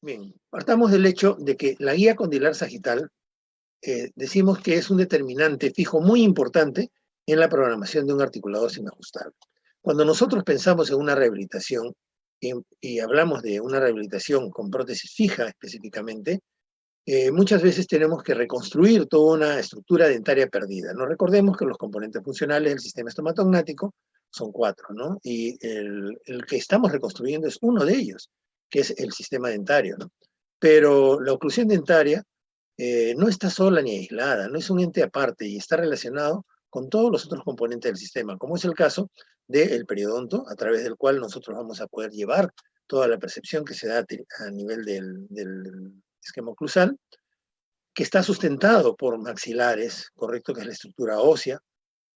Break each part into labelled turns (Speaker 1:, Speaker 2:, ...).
Speaker 1: Bien, partamos del hecho de que la guía condilar sagital decimos que es un determinante fijo muy importante en la programación de un articulador semajustable. Cuando nosotros pensamos en una rehabilitación y hablamos de una rehabilitación con prótesis fija específicamente, muchas veces tenemos que reconstruir toda una estructura dentaria perdida. No recordemos que los componentes funcionales del sistema estomatognático son 4, ¿no? Y el que estamos reconstruyendo es uno de ellos, que es el sistema dentario, ¿no? Pero la oclusión dentaria no está sola ni aislada, no es un ente aparte y está relacionado con todos los otros componentes del sistema, como es el caso del periodonto, a través del cual nosotros vamos a poder llevar toda la percepción que se da a nivel del esquema oclusal, que está sustentado por maxilares, correcto, que es la estructura ósea,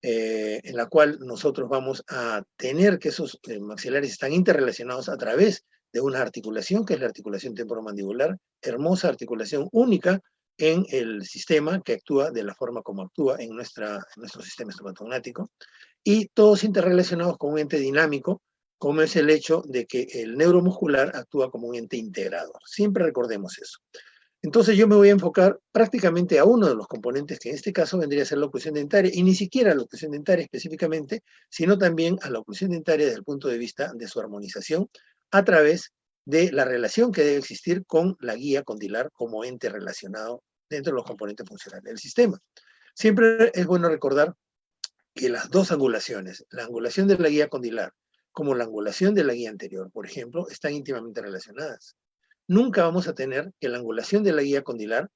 Speaker 1: en la cual nosotros vamos a tener que esos maxilares están interrelacionados a través de una articulación, que es la articulación temporomandibular, hermosa articulación única en el sistema que actúa de la forma como actúa en nuestro sistema estomatognático, y todos interrelacionados con un ente dinámico, como es el hecho de que el neuromuscular actúa como un ente integrador. Siempre recordemos eso. Entonces yo me voy a enfocar prácticamente a uno de los componentes que en este caso vendría a ser la oclusión dentaria, y ni siquiera la oclusión dentaria específicamente, sino también a la oclusión dentaria desde el punto de vista de su armonización a través de la relación que debe existir con la guía condilar como ente relacionado dentro de los componentes funcionales del sistema. Siempre es bueno recordar que las dos angulaciones, la angulación de la guía condilar como la angulación de la guía anterior, por ejemplo, están íntimamente relacionadas. Nunca vamos a tener que la angulación de la guía condilar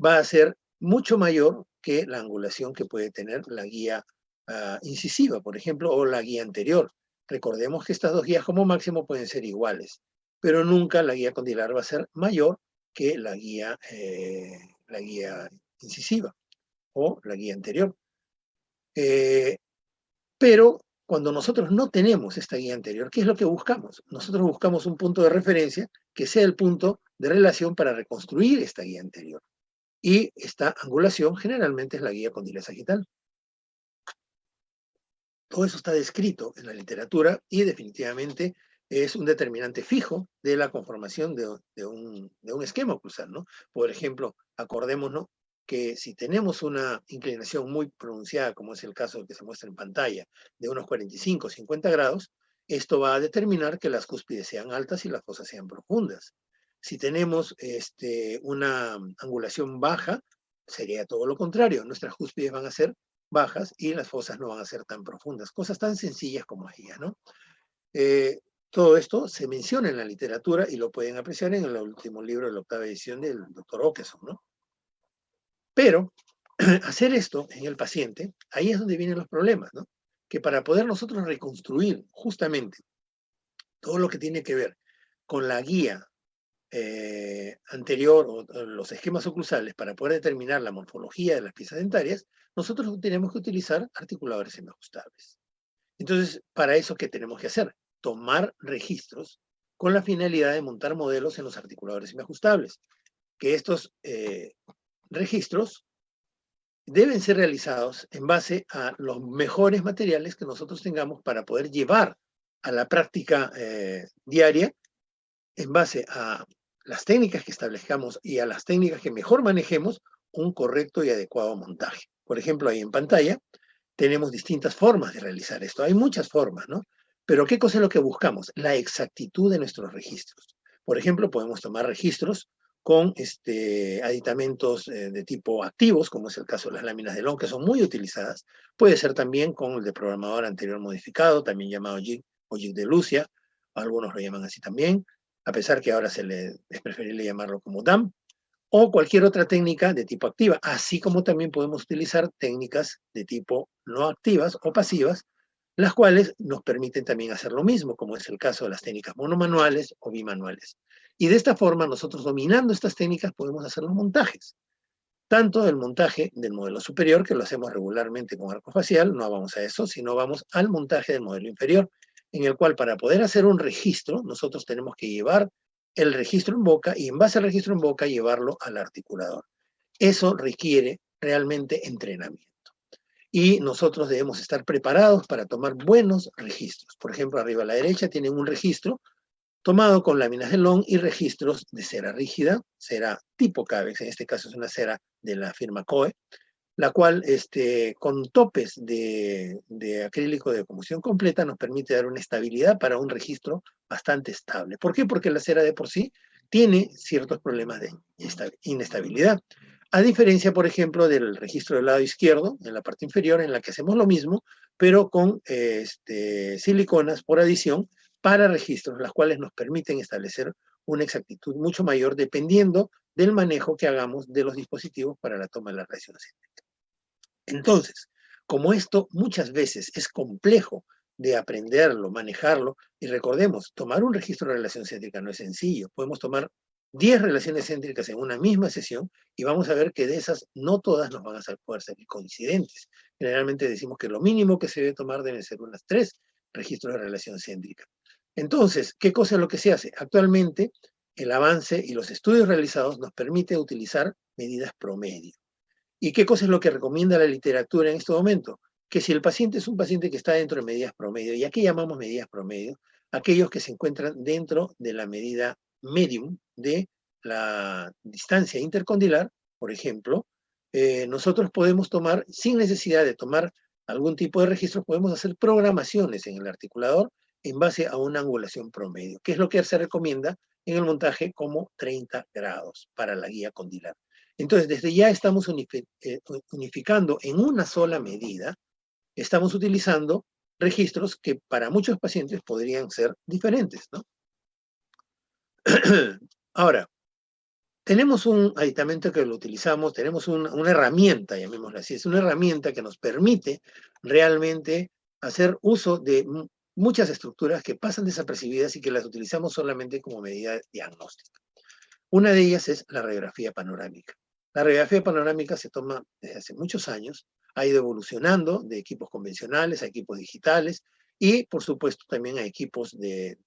Speaker 1: va a ser mucho mayor que la angulación que puede tener la guía incisiva, por ejemplo, o la guía anterior. Recordemos que estas dos guías como máximo pueden ser iguales, pero nunca la guía condilar va a ser mayor que la guía incisiva o la guía anterior. Pero cuando nosotros no tenemos esta guía anterior, ¿qué es lo que buscamos? Nosotros buscamos un punto de referencia que sea el punto de relación para reconstruir esta guía anterior. Y esta angulación generalmente es la guía condilar sagital. Todo eso está descrito en la literatura y definitivamente es un determinante fijo de la conformación de un esquema oclusal, ¿no? Por ejemplo, acordémonos que si tenemos una inclinación muy pronunciada, como es el caso que se muestra en pantalla, de unos 45 o 50 grados, esto va a determinar que las cúspides sean altas y las fosas sean profundas. Si tenemos una angulación baja, sería todo lo contrario. Nuestras cúspides van a ser bajas y las fosas no van a ser tan profundas. Cosas tan sencillas como ella, ¿no? Todo esto se menciona en la literatura y lo pueden apreciar en el último libro de la 8ª edición del doctor Åkesson, ¿no? Pero hacer esto en el paciente, ahí es donde vienen los problemas, ¿no? Que para poder nosotros reconstruir justamente todo lo que tiene que ver con la guía anterior o los esquemas oclusales para poder determinar la morfología de las piezas dentarias, nosotros tenemos que utilizar articuladores semiajustables. Entonces, para eso, ¿qué tenemos que hacer? Tomar registros con la finalidad de montar modelos en los articuladores semiajustables. Que estos registros deben ser realizados en base a los mejores materiales que nosotros tengamos para poder llevar a la práctica diaria en base a las técnicas que establezcamos y a las técnicas que mejor manejemos un correcto y adecuado montaje. Por ejemplo, ahí en pantalla tenemos distintas formas de realizar esto. Hay muchas formas, ¿no? Pero ¿qué cosa es lo que buscamos? La exactitud de nuestros registros. Por ejemplo, podemos tomar registros con aditamentos de tipo activos, como es el caso de las láminas de Long, que son muy utilizadas. Puede ser también con el de programador anterior modificado, también llamado jig o jig de Lucia. Algunos lo llaman así también, a pesar que ahora es preferible llamarlo como DAM, o cualquier otra técnica de tipo activa, así como también podemos utilizar técnicas de tipo no activas o pasivas, las cuales nos permiten también hacer lo mismo, como es el caso de las técnicas monomanuales o bimanuales. Y de esta forma, nosotros dominando estas técnicas podemos hacer los montajes, tanto el montaje del modelo superior, que lo hacemos regularmente con arco facial, no vamos a eso, sino vamos al montaje del modelo inferior, en el cual para poder hacer un registro, nosotros tenemos que llevar el registro en boca y en base al registro en boca llevarlo al articulador. Eso requiere realmente entrenamiento. Y nosotros debemos estar preparados para tomar buenos registros. Por ejemplo, arriba a la derecha tienen un registro tomado con láminas de long y registros de cera rígida, cera tipo Cavex, en este caso es una cera de la firma COE, la cual con topes de acrílico de combustión completa nos permite dar una estabilidad para un registro bastante estable. ¿Por qué? Porque la cera de por sí tiene ciertos problemas de inestabilidad. A diferencia, por ejemplo, del registro del lado izquierdo, en la parte inferior, en la que hacemos lo mismo, pero con siliconas por adición para registros, las cuales nos permiten establecer una exactitud mucho mayor dependiendo del manejo que hagamos de los dispositivos para la toma de la radiación céntrica. Entonces, como esto muchas veces es complejo de aprenderlo, manejarlo, y recordemos, tomar un registro de relación céntrica no es sencillo. Podemos tomar 10 relaciones céntricas en una misma sesión y vamos a ver que de esas no todas nos van a poder salir coincidentes. Generalmente decimos que lo mínimo que se debe tomar deben ser unas 3 registros de relación céntrica. Entonces, ¿qué cosa es lo que se hace? Actualmente, el avance y los estudios realizados nos permiten utilizar medidas promedio. ¿Y qué cosa es lo que recomienda la literatura en este momento? Que si el paciente es un paciente que está dentro de medidas promedio, ¿y a qué llamamos medidas promedio? Aquellos que se encuentran dentro de la medida medium de la distancia intercondilar, por ejemplo, nosotros podemos tomar, sin necesidad de tomar algún tipo de registro, podemos hacer programaciones en el articulador en base a una angulación promedio, que es lo que se recomienda en el montaje como 30 grados para la guía condilar. Entonces, desde ya estamos unificando en una sola medida, estamos utilizando registros que para muchos pacientes podrían ser diferentes, ¿no? Ahora, tenemos un aditamento que lo utilizamos, tenemos una herramienta, llamémosla así, es una herramienta que nos permite realmente hacer uso de muchas estructuras que pasan desapercibidas y que las utilizamos solamente como medida diagnóstica. Una de ellas es la radiografía panorámica. La radiografía panorámica se toma desde hace muchos años, ha ido evolucionando de equipos convencionales a equipos digitales y, por supuesto, también a equipos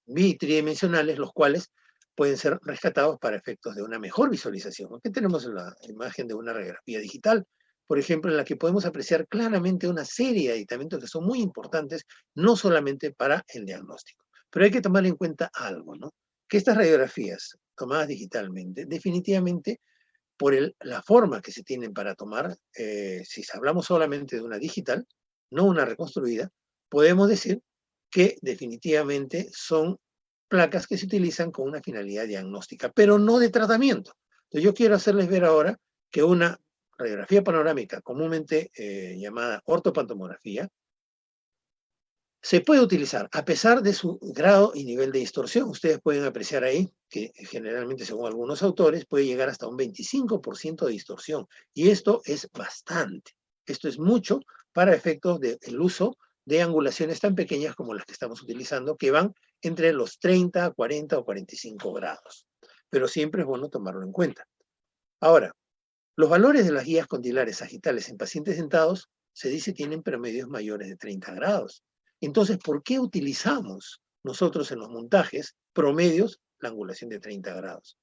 Speaker 1: tridimensionales, los cuales pueden ser rescatados para efectos de una mejor visualización. Aquí tenemos la imagen de una radiografía digital, por ejemplo, en la que podemos apreciar claramente una serie de aditamentos que son muy importantes, no solamente para el diagnóstico. Pero hay que tomar en cuenta algo, ¿no? Que estas radiografías tomadas digitalmente, definitivamente, por la forma que se tienen para tomar, si hablamos solamente de una digital, no una reconstruida, podemos decir que definitivamente son placas que se utilizan con una finalidad diagnóstica, pero no de tratamiento. Entonces yo quiero hacerles ver ahora que una radiografía panorámica, comúnmente llamada ortopantomografía, se puede utilizar a pesar de su grado y nivel de distorsión. Ustedes pueden apreciar ahí que generalmente, según algunos autores, puede llegar hasta un 25% de distorsión. Y esto es bastante. Esto es mucho para efectos del uso de angulaciones tan pequeñas como las que estamos utilizando, que van entre los 30, 40 o 45 grados. Pero siempre es bueno tomarlo en cuenta. Ahora, los valores de las guías condilares sagitales en pacientes sentados se dice tienen promedios mayores de 30 grados. Entonces, ¿por qué utilizamos nosotros en los montajes promedios la angulación de 30 grados?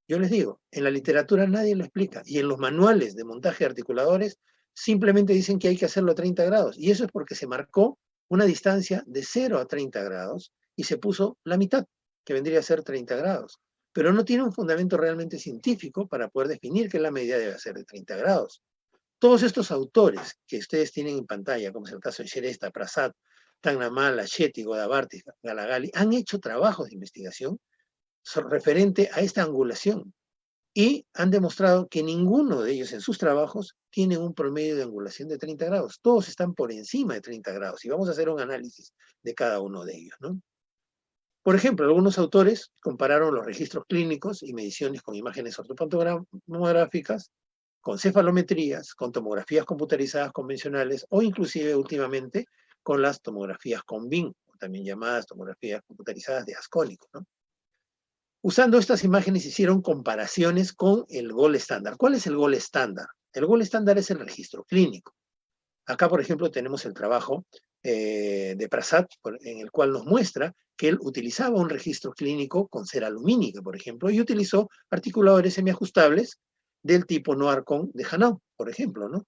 Speaker 1: Yo les digo, en la literatura nadie lo explica y en los manuales de montaje de articuladores simplemente dicen que hay que hacerlo a 30 grados y eso es porque se marcó una distancia de 0 a 30 grados y se puso la mitad, que vendría a ser 30 grados. Pero no tiene un fundamento realmente científico para poder definir que la medida debe ser de 30 grados. Todos estos autores que ustedes tienen en pantalla, como es el caso de Shrestha, Prasad, Tangnamala, Shetty, Godavarty, Galagali, han hecho trabajos de investigación referente a esta angulación y han demostrado que ninguno de ellos en sus trabajos tiene un promedio de angulación de 30 grados. Todos están por encima de 30 grados y vamos a hacer un análisis de cada uno de ellos, ¿no? Por ejemplo, algunos autores compararon los registros clínicos y mediciones con imágenes ortopantomográficas, con cefalometrías, con tomografías computarizadas convencionales o inclusive últimamente con las tomografías con BIM, también llamadas tomografías computarizadas de Ascónico, ¿no? Usando estas imágenes hicieron comparaciones con el gold estándar. ¿Cuál es el gold estándar? El gold estándar es el registro clínico. Acá, por ejemplo, tenemos el trabajo de Prasad, en el cual nos muestra que él utilizaba un registro clínico con cera lumínica, por ejemplo, y utilizó articuladores semiajustables del tipo Noarcon de Hanau, por ejemplo, ¿no?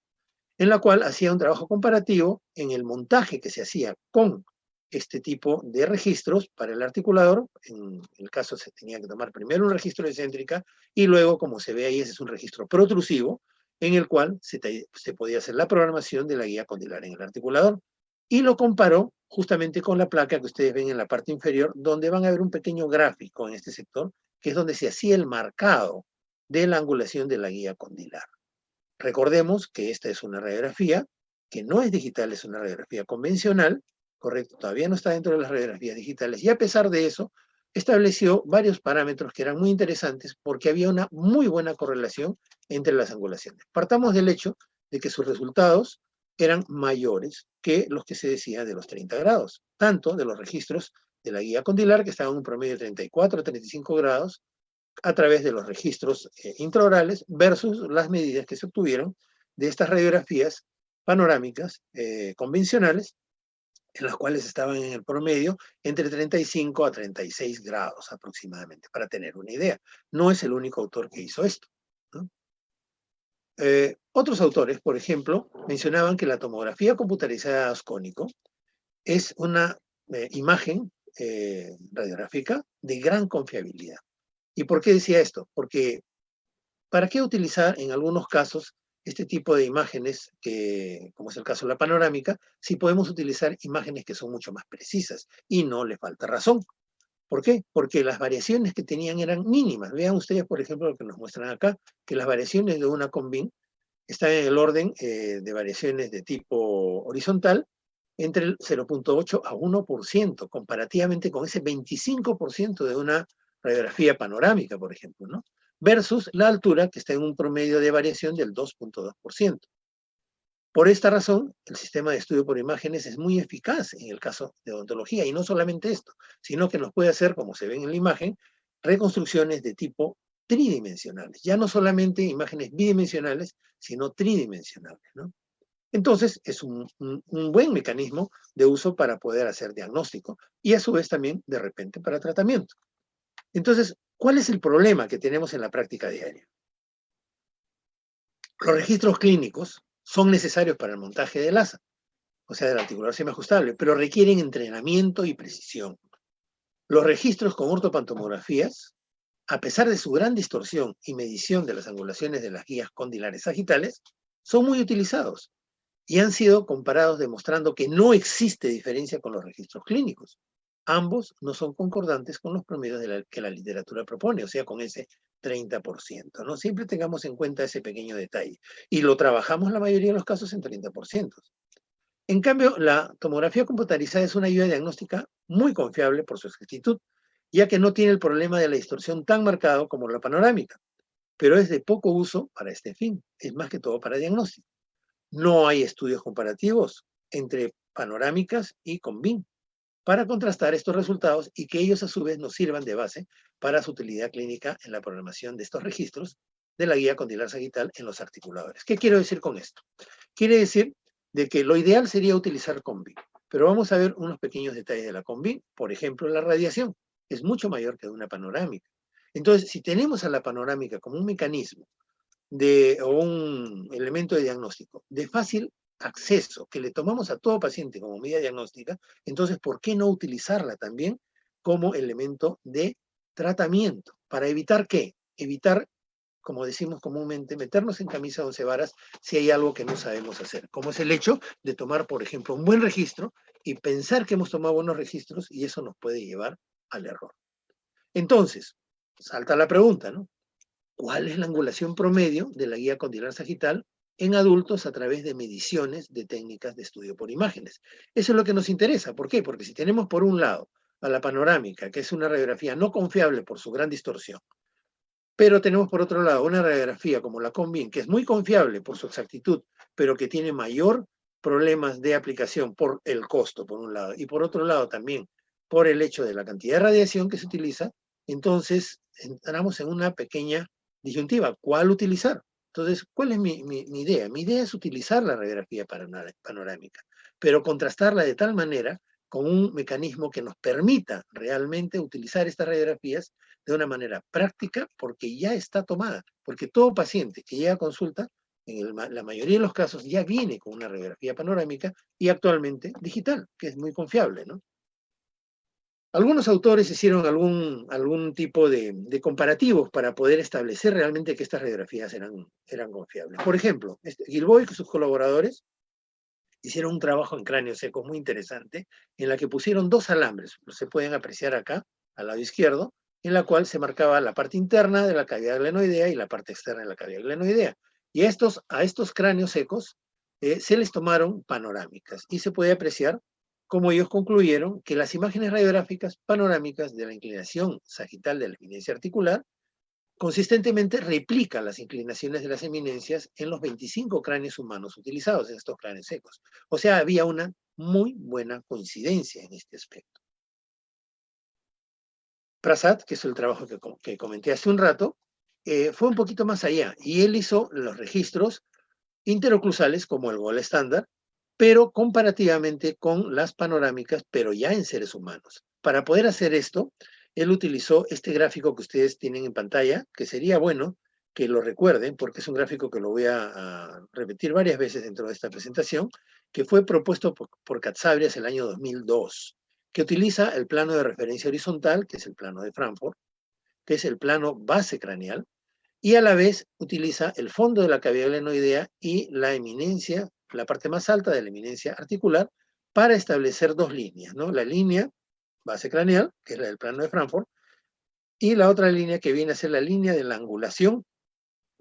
Speaker 1: En la cual hacía un trabajo comparativo en el montaje que se hacía con este tipo de registros para el articulador. En el caso se tenía que tomar primero un registro de céntrica y luego, como se ve ahí, ese es un registro protrusivo en el cual se podía hacer la programación de la guía condilar en el articulador. Y lo comparó justamente con la placa que ustedes ven en la parte inferior, donde van a ver un pequeño gráfico en este sector, que es donde se hacía el marcado de la angulación de la guía condilar. Recordemos que esta es una radiografía que no es digital, es una radiografía convencional, correcto, todavía no está dentro de las radiografías digitales, y a pesar de eso, estableció varios parámetros que eran muy interesantes porque había una muy buena correlación entre las angulaciones. Partamos del hecho de que sus resultados eran mayores que los que se decía de los 30 grados, tanto de los registros de la guía condilar, que estaban en un promedio de 34 a 35 grados, a través de los registros intraorales versus las medidas que se obtuvieron de estas radiografías panorámicas convencionales, en las cuales estaban en el promedio entre 35 a 36 grados aproximadamente, para tener una idea. No es el único autor que hizo esto, ¿no? Otros autores, por ejemplo, mencionaban que la tomografía computarizada de ascónico es una imagen radiográfica de gran confiabilidad. ¿Y por qué decía esto? Porque ¿para qué utilizar en algunos casos este tipo de imágenes, como es el caso de la panorámica, si podemos utilizar imágenes que son mucho más precisas? Y no le falta razón. ¿Por qué? Porque las variaciones que tenían eran mínimas. Vean ustedes, por ejemplo, lo que nos muestran acá, que las variaciones de una combin están en el orden de variaciones de tipo horizontal entre el 0,8 a 1%, comparativamente con ese 25% de una radiografía panorámica, por ejemplo, ¿no? Versus la altura, que está en un promedio de variación del 2,2%. Por esta razón, el sistema de estudio por imágenes es muy eficaz en el caso de odontología, y no solamente esto, sino que nos puede hacer, como se ve en la imagen, reconstrucciones de tipo tridimensionales. Ya no solamente imágenes bidimensionales, sino tridimensionales, ¿no? Entonces, es un buen mecanismo de uso para poder hacer diagnóstico y a su vez también, de repente, para tratamiento. Entonces, ¿cuál es el problema que tenemos en la práctica diaria? Los registros clínicos son necesarios para el montaje del ASA, o sea, del articulador semiajustable, pero requieren entrenamiento y precisión. Los registros con ortopantomografías, a pesar de su gran distorsión y medición de las angulaciones de las guías condilares sagitales, son muy utilizados y han sido comparados demostrando que no existe diferencia con los registros clínicos. Ambos no son concordantes con los promedios que la literatura propone, o sea, con ese 30%, ¿no? Siempre tengamos en cuenta ese pequeño detalle. Y lo trabajamos la mayoría de los casos en 30%. En cambio, la tomografía computarizada es una ayuda diagnóstica muy confiable por su exactitud, ya que no tiene el problema de la distorsión tan marcado como la panorámica, pero es de poco uso para este fin, es más que todo para diagnóstico. No hay estudios comparativos entre panorámicas y con BIM para contrastar estos resultados y que ellos a su vez nos sirvan de base para su utilidad clínica en la programación de estos registros de la guía condilar sagital en los articuladores. ¿Qué quiero decir con esto? Quiere decir de que lo ideal sería utilizar Combi, pero vamos a ver unos pequeños detalles de la Combi. Por ejemplo, la radiación es mucho mayor que de una panorámica. Entonces, si tenemos a la panorámica como un mecanismo o un elemento de diagnóstico de fácil acceso que le tomamos a todo paciente como medida diagnóstica, entonces, ¿por qué no utilizarla también como elemento de tratamiento? ¿Para evitar qué? Evitar, como decimos comúnmente, meternos en camisa de once varas si hay algo que no sabemos hacer, como es el hecho de tomar, por ejemplo, un buen registro y pensar que hemos tomado buenos registros y eso nos puede llevar al error. Entonces, salta la pregunta, ¿no? ¿Cuál es la angulación promedio de la guía condilar sagital en adultos a través de mediciones de técnicas de estudio por imágenes? Eso es lo que nos interesa. ¿Por qué? Porque si tenemos por un lado a la panorámica, que es una radiografía no confiable por su gran distorsión, pero tenemos por otro lado una radiografía como la Combin, que es muy confiable por su exactitud, pero que tiene mayor problemas de aplicación por el costo, por un lado, y por otro lado también por el hecho de la cantidad de radiación que se utiliza, entonces entramos en una pequeña disyuntiva. ¿Cuál utilizar? Entonces, ¿cuál es mi idea? Mi idea es utilizar la radiografía panorámica, pero contrastarla de tal manera con un mecanismo que nos permita realmente utilizar estas radiografías de una manera práctica porque ya está tomada, porque todo paciente que llega a consulta, en la mayoría de los casos ya viene con una radiografía panorámica y actualmente digital, que es muy confiable, ¿no? Algunos autores hicieron algún tipo de comparativos para poder establecer realmente que estas radiografías eran confiables. Por ejemplo, Guilbault y sus colaboradores hicieron un trabajo en cráneo seco muy interesante, en la que pusieron dos alambres, se pueden apreciar acá, al lado izquierdo, en la cual se marcaba la parte interna de la cavidad glenoidea y la parte externa de la cavidad glenoidea. Y a estos cráneos secos se les tomaron panorámicas y se puede apreciar cómo ellos concluyeron que las imágenes radiográficas panorámicas de la inclinación sagital de la eminencia articular consistentemente replica las inclinaciones de las eminencias en los 25 cráneos humanos utilizados en estos cráneos secos. O sea, había una muy buena coincidencia en este aspecto. Prasad, que es el trabajo que comenté hace un rato, fue un poquito más allá y él hizo los registros interoclusales como el gol estándar, pero comparativamente con las panorámicas, pero ya en seres humanos. Para poder hacer esto, él utilizó este gráfico que ustedes tienen en pantalla, que sería bueno que lo recuerden, porque es un gráfico que lo voy a repetir varias veces dentro de esta presentación, que fue propuesto por Katsabrias el año 2002, que utiliza el plano de referencia horizontal, que es el plano de Frankfurt, que es el plano base craneal, y a la vez utiliza el fondo de la cavidad glenoidea y la eminencia, la parte más alta de la eminencia articular, para establecer dos líneas, ¿no? La línea base craneal, que es la del plano de Frankfurt, y la otra línea que viene a ser la línea de la angulación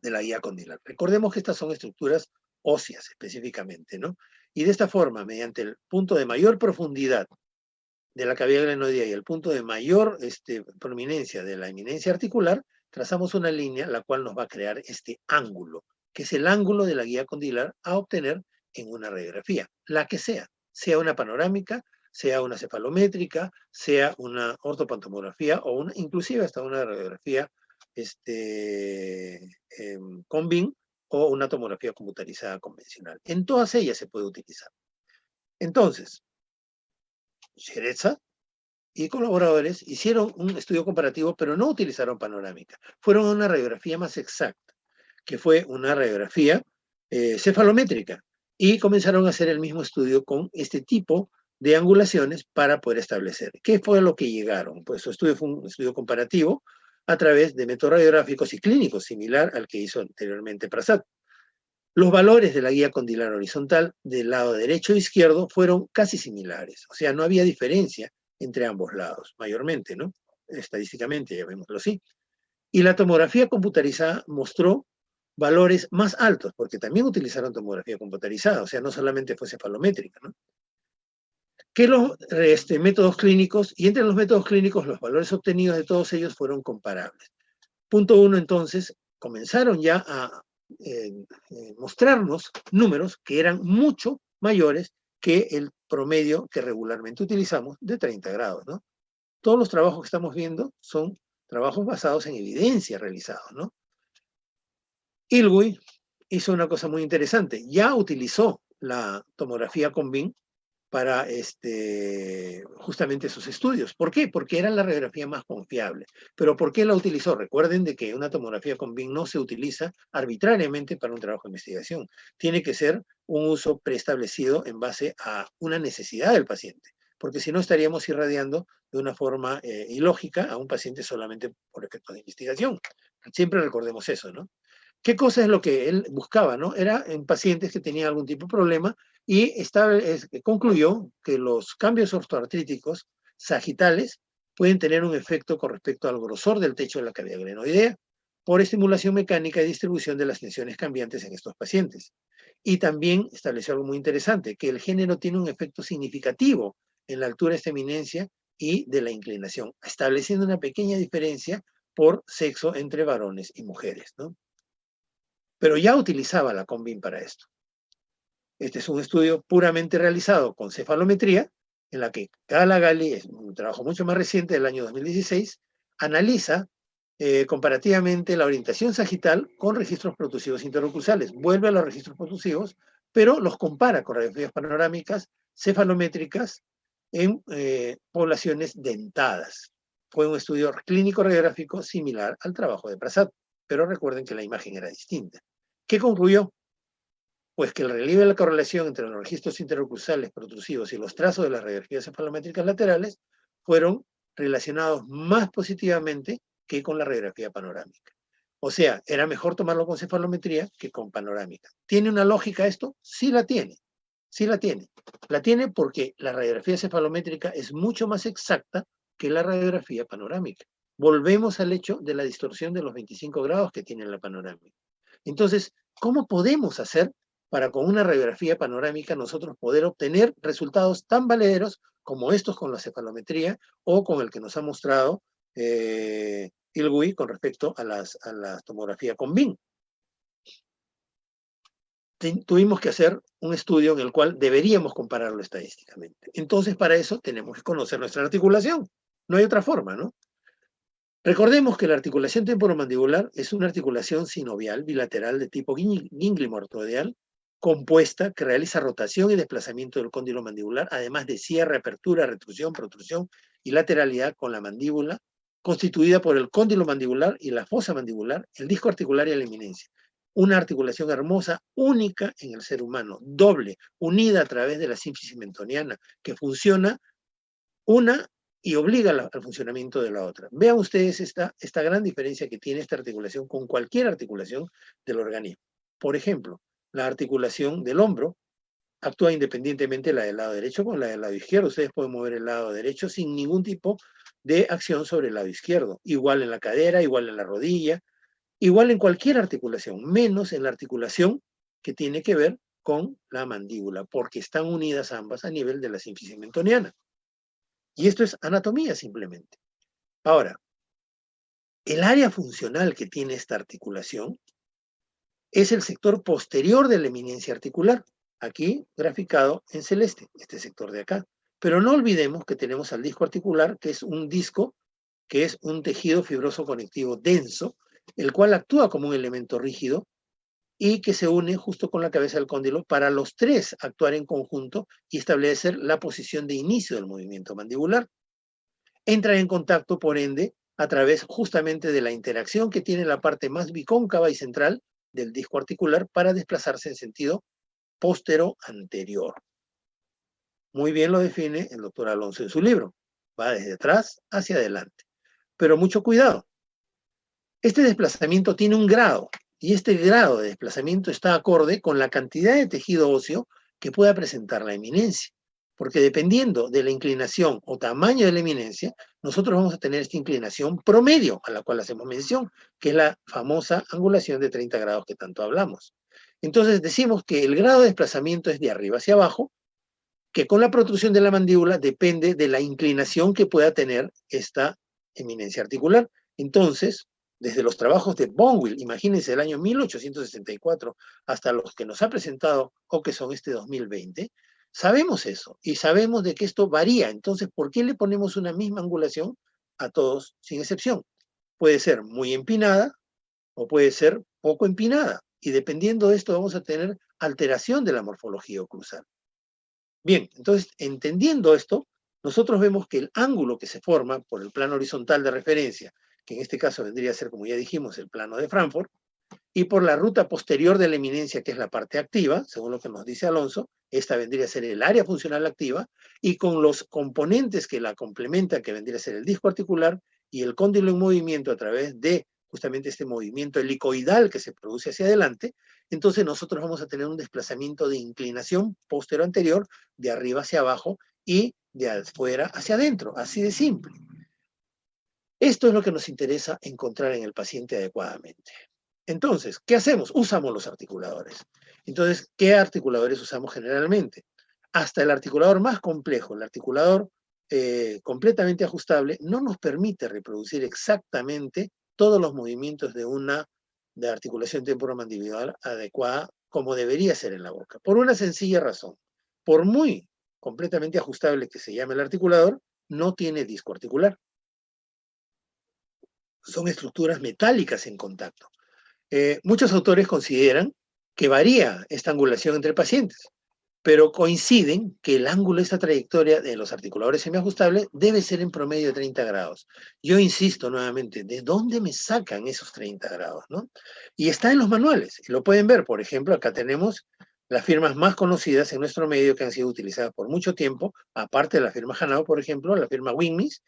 Speaker 1: de la guía condilar. Recordemos que estas son estructuras óseas específicamente, ¿no? Y de esta forma, mediante el punto de mayor profundidad de la cavidad glenoidea y el punto de mayor prominencia de la eminencia articular, trazamos una línea la cual nos va a crear este ángulo, que es el ángulo de la guía condilar a obtener en una radiografía, la que sea una panorámica, sea una cefalométrica, sea una ortopantomografía o inclusive hasta una radiografía con BIM o una tomografía computarizada convencional. En todas ellas se puede utilizar. Entonces, Shereza y colaboradores hicieron un estudio comparativo, pero no utilizaron panorámica. Fueron a una radiografía más exacta, que fue una radiografía cefalométrica, y comenzaron a hacer el mismo estudio con este tipo de angulaciones para poder establecer. ¿Qué fue a lo que llegaron? Pues su estudio fue un estudio comparativo a través de métodos radiográficos y clínicos, similar al que hizo anteriormente Prasad. Los valores de la guía condilar horizontal del lado derecho e izquierdo fueron casi similares, o sea, no había diferencia entre ambos lados, mayormente, ¿no? Estadísticamente, llamémoslo así. Y la tomografía computarizada mostró valores más altos, porque también utilizaron tomografía computarizada, o sea, no solamente fue cefalométrica, ¿no? Que los métodos clínicos, y entre los métodos clínicos los valores obtenidos de todos ellos fueron comparables. Punto uno, entonces, comenzaron ya a mostrarnos números que eran mucho mayores que el promedio que regularmente utilizamos de 30 grados, ¿no? Todos los trabajos que estamos viendo son trabajos basados en evidencia realizados, ¿no? Ilgui hizo una cosa muy interesante, ya utilizó la tomografía con BIM para justamente sus estudios. ¿Por qué? Porque era la radiografía más confiable. ¿Pero por qué la utilizó? Recuerden de que una tomografía con BIM no se utiliza arbitrariamente para un trabajo de investigación. Tiene que ser un uso preestablecido en base a una necesidad del paciente, porque si no estaríamos irradiando de una forma ilógica a un paciente solamente por efectos de investigación. Siempre recordemos eso, ¿no? ¿Qué cosa es lo que él buscaba, no? Era en pacientes que tenían algún tipo de problema y concluyó que los cambios ortoartríticos sagitales pueden tener un efecto con respecto al grosor del techo de la cavidad glenoidea por estimulación mecánica y distribución de las tensiones cambiantes en estos pacientes. Y también estableció algo muy interesante, que el género tiene un efecto significativo en la altura de esta eminencia y de la inclinación, estableciendo una pequeña diferencia por sexo entre varones y mujeres, ¿no? Pero ya utilizaba la Combin para esto. Este es un estudio puramente realizado con cefalometría, en la que Gala-Gali, es un trabajo mucho más reciente del año 2016, analiza comparativamente la orientación sagital con registros protusivos interoclusales. Vuelve a los registros protusivos, pero los compara con radiografías panorámicas cefalométricas en poblaciones dentadas. Fue un estudio clínico radiográfico similar al trabajo de Prasad, pero recuerden que la imagen era distinta. ¿Qué concluyó? Pues que el relieve de la correlación entre los registros interoclusales protrusivos y los trazos de las radiografías cefalométricas laterales fueron relacionados más positivamente que con la radiografía panorámica. O sea, era mejor tomarlo con cefalometría que con panorámica. ¿Tiene una lógica esto? Sí la tiene. Sí la tiene. La tiene porque la radiografía cefalométrica es mucho más exacta que la radiografía panorámica. Volvemos al hecho de la distorsión de los 25 grados que tiene la panorámica. Entonces, ¿cómo podemos hacer para con una radiografía panorámica nosotros poder obtener resultados tan valederos como estos con la cefalometría o con el que nos ha mostrado Ilgui con respecto a la tomografía con BIM? Tuvimos que hacer un estudio en el cual deberíamos compararlo estadísticamente. Entonces, para eso tenemos que conocer nuestra articulación. No hay otra forma, ¿no? Recordemos que la articulación temporomandibular es una articulación sinovial bilateral de tipo gínglimo-ortoideal compuesta que realiza rotación y desplazamiento del cóndilo mandibular, además de cierre, apertura, retrusión, protrusión y lateralidad con la mandíbula, constituida por el cóndilo mandibular y la fosa mandibular, el disco articular y la eminencia. Una articulación hermosa, única en el ser humano, doble, unida a través de la sínfisis mentoniana, que funciona una y obliga al funcionamiento de la otra. Vean ustedes esta gran diferencia que tiene esta articulación con cualquier articulación del organismo. Por ejemplo, la articulación del hombro actúa independientemente la del lado derecho con la del lado izquierdo. Ustedes pueden mover el lado derecho sin ningún tipo de acción sobre el lado izquierdo. Igual en la cadera, igual en la rodilla, igual en cualquier articulación, menos en la articulación que tiene que ver con la mandíbula, porque están unidas ambas a nivel de la sínfisis mentoniana. Y esto es anatomía simplemente. Ahora, el área funcional que tiene esta articulación es el sector posterior de la eminencia articular, aquí graficado en celeste, este sector de acá. Pero no olvidemos que tenemos al disco articular, que es un disco, que es un tejido fibroso conectivo denso, el cual actúa como un elemento rígido y que se une justo con la cabeza del cóndilo para los tres actuar en conjunto y establecer la posición de inicio del movimiento mandibular. Entran en contacto, por ende, a través justamente de la interacción que tiene la parte más bicóncava y central del disco articular para desplazarse en sentido póstero-anterior. Muy bien lo define el doctor Alonso en su libro. Va desde atrás hacia adelante. Pero mucho cuidado. Este desplazamiento tiene un grado, y este grado de desplazamiento está acorde con la cantidad de tejido óseo que pueda presentar la eminencia. Porque dependiendo de la inclinación o tamaño de la eminencia, nosotros vamos a tener esta inclinación promedio a la cual hacemos mención, que es la famosa angulación de 30 grados que tanto hablamos. Entonces decimos que el grado de desplazamiento es de arriba hacia abajo, que con la protrusión de la mandíbula depende de la inclinación que pueda tener esta eminencia articular. Entonces, desde los trabajos de Bonwill, imagínense el año 1864, hasta los que nos ha presentado Okeson este 2020, sabemos eso y sabemos de que esto varía. Entonces, ¿por qué le ponemos una misma angulación a todos sin excepción? Puede ser muy empinada o puede ser poco empinada. Y dependiendo de esto vamos a tener alteración de la morfología oclusal. Bien, entonces, entendiendo esto, nosotros vemos que el ángulo que se forma por el plano horizontal de referencia, que en este caso vendría a ser, como ya dijimos, el plano de Frankfurt, y por la ruta posterior de la eminencia, que es la parte activa, según lo que nos dice Alonso, esta vendría a ser el área funcional activa, y con los componentes que la complementan, que vendría a ser el disco articular y el cóndilo en movimiento a través de justamente este movimiento helicoidal que se produce hacia adelante, entonces nosotros vamos a tener un desplazamiento de inclinación posterior-anterior, de arriba hacia abajo y de afuera hacia adentro, así de simple. Esto es lo que nos interesa encontrar en el paciente adecuadamente. Entonces, ¿qué hacemos? Usamos los articuladores. Entonces, ¿qué articuladores usamos generalmente? Hasta el articulador más complejo, el articulador completamente ajustable, no nos permite reproducir exactamente todos los movimientos de articulación temporomandibular adecuada como debería ser en la boca. Por una sencilla razón. Por muy completamente ajustable que se llame el articulador, no tiene disco articular. Son estructuras metálicas en contacto. Muchos autores consideran que varía esta angulación entre pacientes, pero coinciden que el ángulo de esta trayectoria de los articuladores semiajustables debe ser en promedio de 30 grados. Yo insisto nuevamente, ¿de dónde me sacan esos 30 grados? ¿No? Y está en los manuales, y lo pueden ver. Por ejemplo, acá tenemos las firmas más conocidas en nuestro medio que han sido utilizadas por mucho tiempo, aparte de la firma Hanau, por ejemplo, la firma Wingmis,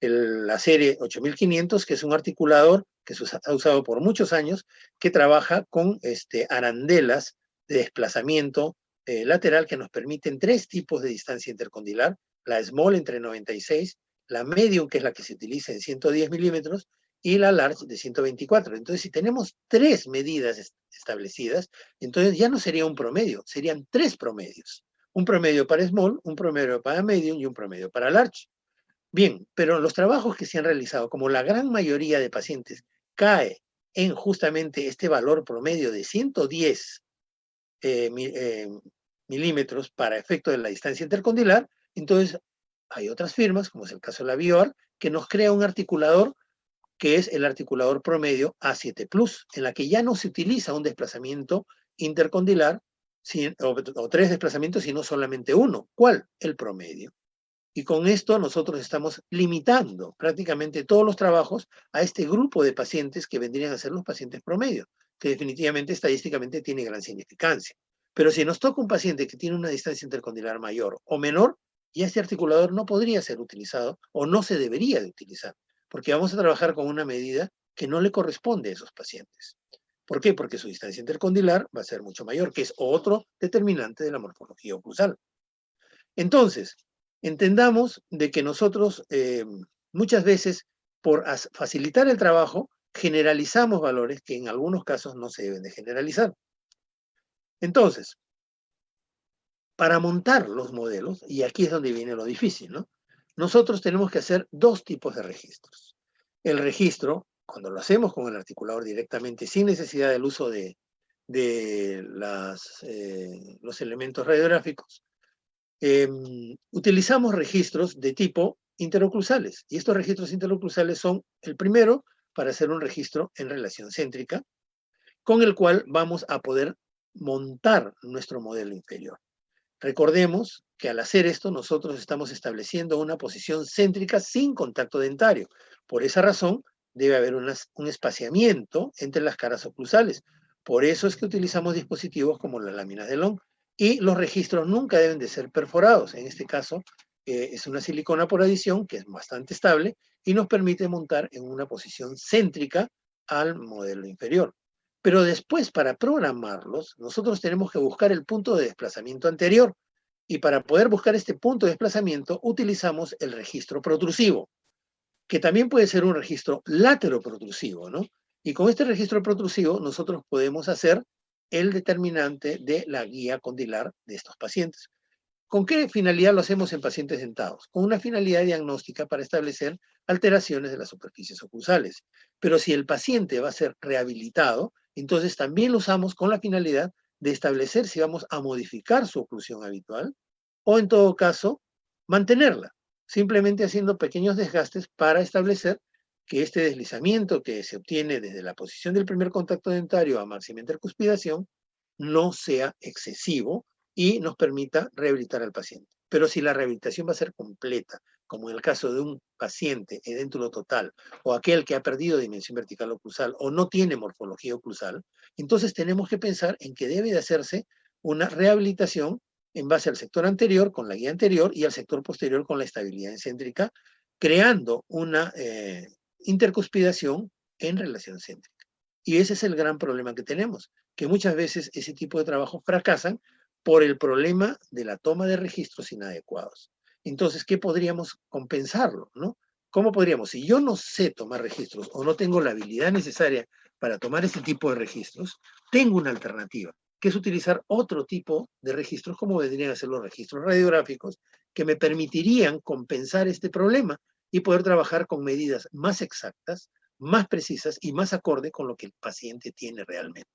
Speaker 1: la serie 8500, que es un articulador que se ha usado por muchos años, que trabaja con arandelas de desplazamiento lateral que nos permiten 3 tipos de distancia intercondilar: la small entre 96, la medium, que es la que se utiliza en 110 milímetros, y la large de 124. Entonces, si tenemos 3 medidas establecidas, entonces ya no sería un promedio, serían 3 promedios. Un promedio para small, un promedio para medium y un promedio para large. Bien, pero los trabajos que se han realizado, como la gran mayoría de pacientes cae en justamente este valor promedio de 110 milímetros para efecto de la distancia intercondilar, entonces hay otras firmas, como es el caso de la BioArt, que nos crea un articulador que es el articulador promedio A7 Plus, en la que ya no se utiliza un desplazamiento intercondilar o 3 desplazamientos, sino solamente uno. ¿Cuál? El promedio. Y con esto nosotros estamos limitando prácticamente todos los trabajos a este grupo de pacientes que vendrían a ser los pacientes promedio, que definitivamente estadísticamente tiene gran significancia. Pero si nos toca un paciente que tiene una distancia intercondilar mayor o menor, ya este articulador no podría ser utilizado o no se debería de utilizar, porque vamos a trabajar con una medida que no le corresponde a esos pacientes. ¿Por qué? Porque su distancia intercondilar va a ser mucho mayor, que es otro determinante de la morfología oclusal. Entonces, entendamos de que nosotros muchas veces, por facilitar el trabajo, generalizamos valores que en algunos casos no se deben de generalizar. Entonces, para montar los modelos, y aquí es donde viene lo difícil, ¿no? Nosotros tenemos que hacer 2 tipos de registros. El registro, cuando lo hacemos con el articulador directamente, sin necesidad del uso de los elementos radiográficos, utilizamos registros de tipo interoclusales. Y estos registros interoclusales son el primero para hacer un registro en relación céntrica, con el cual vamos a poder montar nuestro modelo inferior. Recordemos que al hacer esto nosotros estamos estableciendo una posición céntrica sin contacto dentario. Por esa razón debe haber un espaciamiento entre las caras oclusales. Por eso es que utilizamos dispositivos como las láminas de Long. Y los registros nunca deben de ser perforados. En este caso es una silicona por adición que es bastante estable y nos permite montar en una posición céntrica al modelo inferior. Pero después, para programarlos, nosotros tenemos que buscar el punto de desplazamiento anterior. Y para poder buscar este punto de desplazamiento, utilizamos el registro protrusivo, que también puede ser un registro látero-protrusivo, ¿no? Y con este registro protrusivo, nosotros podemos hacer el determinante de la guía condilar de estos pacientes. ¿Con qué finalidad lo hacemos en pacientes dentados? Con una finalidad diagnóstica para establecer alteraciones de las superficies oclusales. Pero si el paciente va a ser rehabilitado, entonces también lo usamos con la finalidad de establecer si vamos a modificar su oclusión habitual o, en todo caso, mantenerla, simplemente haciendo pequeños desgastes para establecer que este deslizamiento que se obtiene desde la posición del primer contacto dentario a máxima intercuspidación no sea excesivo y nos permita rehabilitar al paciente. Pero si la rehabilitación va a ser completa, como en el caso de un paciente edéntulo total o aquel que ha perdido dimensión vertical oclusal o no tiene morfología oclusal, entonces tenemos que pensar en que debe de hacerse una rehabilitación en base al sector anterior con la guía anterior y al sector posterior con la estabilidad excéntrica, creando una intercuspidación en relación céntrica. Y ese es el gran problema que tenemos, que muchas veces ese tipo de trabajos fracasan por el problema de la toma de registros inadecuados. Entonces, ¿qué podríamos compensarlo, no? ¿Cómo podríamos? Si yo no sé tomar registros o no tengo la habilidad necesaria para tomar este tipo de registros, tengo una alternativa, que es utilizar otro tipo de registros, como vendrían a ser los registros radiográficos, que me permitirían compensar este problema y poder trabajar con medidas más exactas, más precisas y más acorde con lo que el paciente tiene realmente.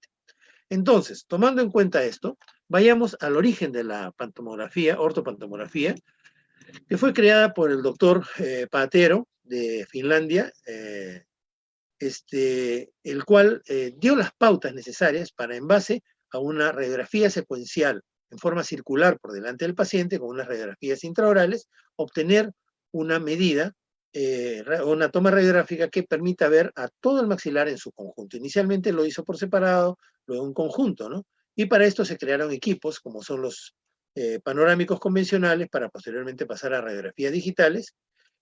Speaker 1: Entonces, tomando en cuenta esto, vayamos al origen de la pantomografía, ortopantomografía, que fue creada por el doctor Paatero de Finlandia, el cual dio las pautas necesarias para, en base a una radiografía secuencial en forma circular por delante del paciente, con unas radiografías intraorales, obtener una medida, una toma radiográfica que permita ver a todo el maxilar en su conjunto. Inicialmente lo hizo por separado, luego en conjunto, ¿no? Y para esto se crearon equipos, como son los panorámicos convencionales, para posteriormente pasar a radiografías digitales,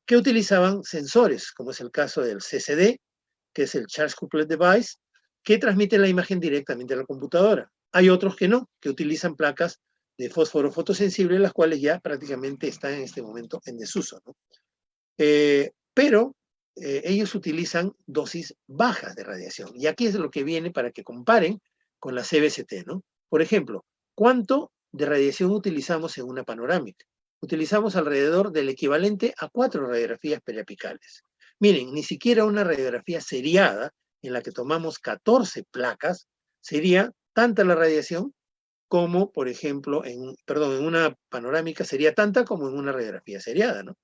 Speaker 1: que utilizaban sensores, como es el caso del CCD, que es el Charge Coupled Device, que transmiten la imagen directamente a la computadora. Hay otros que no, que utilizan placas de fósforo fotosensible, las cuales ya prácticamente están en este momento en desuso, ¿no? Pero ellos utilizan dosis bajas de radiación. Y aquí es lo que viene para que comparen con la CBCT, ¿no? Por ejemplo, ¿cuánto de radiación utilizamos en una panorámica? Utilizamos alrededor del equivalente a 4 radiografías periapicales. Miren, ni siquiera una radiografía seriada en la que tomamos 14 placas sería tanta la radiación como, por ejemplo, en una panorámica sería tanta como en una radiografía seriada, ¿no?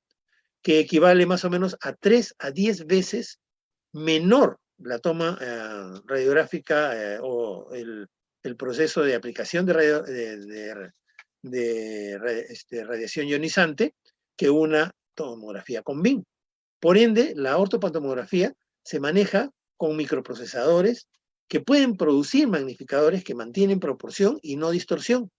Speaker 1: Que equivale más o menos a 3 a 10 veces menor la toma radiográfica o el proceso de aplicación de radiación ionizante que una tomografía con BIM. Por ende, la ortopantomografía se maneja con microprocesadores que pueden producir magnificadores que mantienen proporción y no distorsión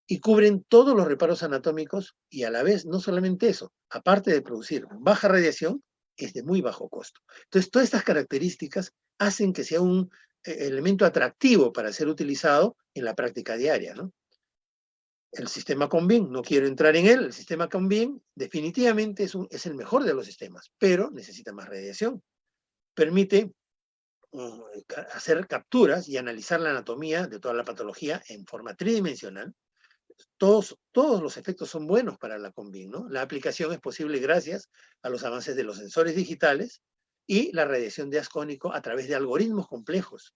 Speaker 1: y cubren todos los reparos anatómicos y a la vez, no solamente eso, aparte de producir baja radiación, es de muy bajo costo. Entonces, todas estas características hacen que sea un elemento atractivo para ser utilizado en la práctica diaria, ¿no? El sistema Conbin, no quiero entrar en él, el sistema Conbin definitivamente es el mejor de los sistemas, pero necesita más radiación. Permite hacer capturas y analizar la anatomía de toda la patología en forma tridimensional. Todos los efectos son buenos para la Conbin, ¿no? La aplicación es posible gracias a los avances de los sensores digitales y la radiación de ascónico a través de algoritmos complejos,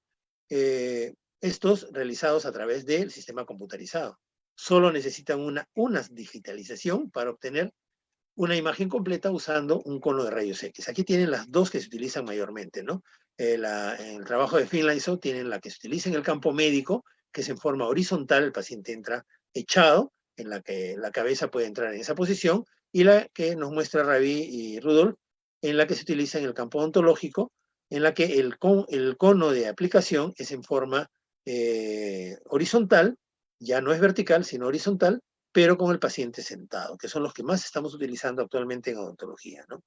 Speaker 1: estos realizados a través del sistema computarizado. Solo necesitan una digitalización para obtener una imagen completa usando un cono de rayos X. Aquí tienen las dos que se utilizan mayormente, ¿no? En el trabajo de Finlayson tienen la que se utiliza en el campo médico, que es en forma horizontal, el paciente entra echado, en la que la cabeza puede entrar en esa posición, y la que nos muestra Ravi y Rudolf, en la que se utiliza en el campo ontológico, en la que el cono de aplicación es en forma horizontal, ya no es vertical, sino horizontal, pero con el paciente sentado, que son los que más estamos utilizando actualmente en odontología, ¿no?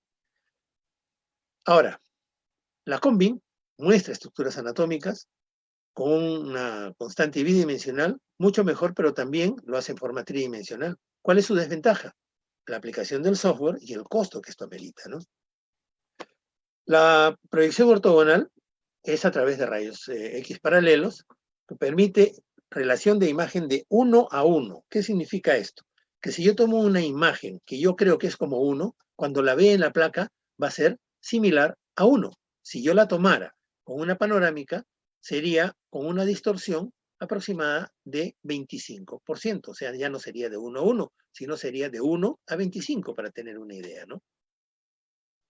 Speaker 1: Ahora, la Conbin muestra estructuras anatómicas con una constante bidimensional, mucho mejor, pero también lo hace en forma tridimensional. ¿Cuál es su desventaja? La aplicación del software y el costo que esto amerita, ¿no? La proyección ortogonal es a través de rayos X paralelos, que permite relación de imagen de 1 a 1. ¿Qué significa esto? Que si yo tomo una imagen que yo creo que es como 1, cuando la vea en la placa va a ser similar a 1. Si yo la tomara con una panorámica, sería con una distorsión aproximada de 25%. O sea, ya no sería de 1 a 1, sino sería de 1 a 25 para tener una idea, ¿no?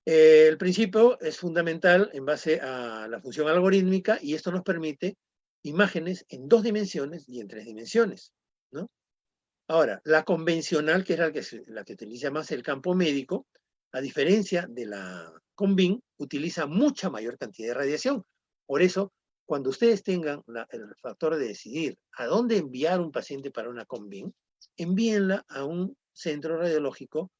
Speaker 1: El principio es fundamental en base a la función algorítmica y esto nos permite imágenes en 2 dimensiones y en 3 dimensiones, ¿no? Ahora, la convencional, que es la que utiliza más el campo médico, a diferencia de la Conbin, utiliza mucha mayor cantidad de radiación. Por eso, cuando ustedes tengan el factor de decidir a dónde enviar un paciente para una Conbin, envíenla a un centro radiológico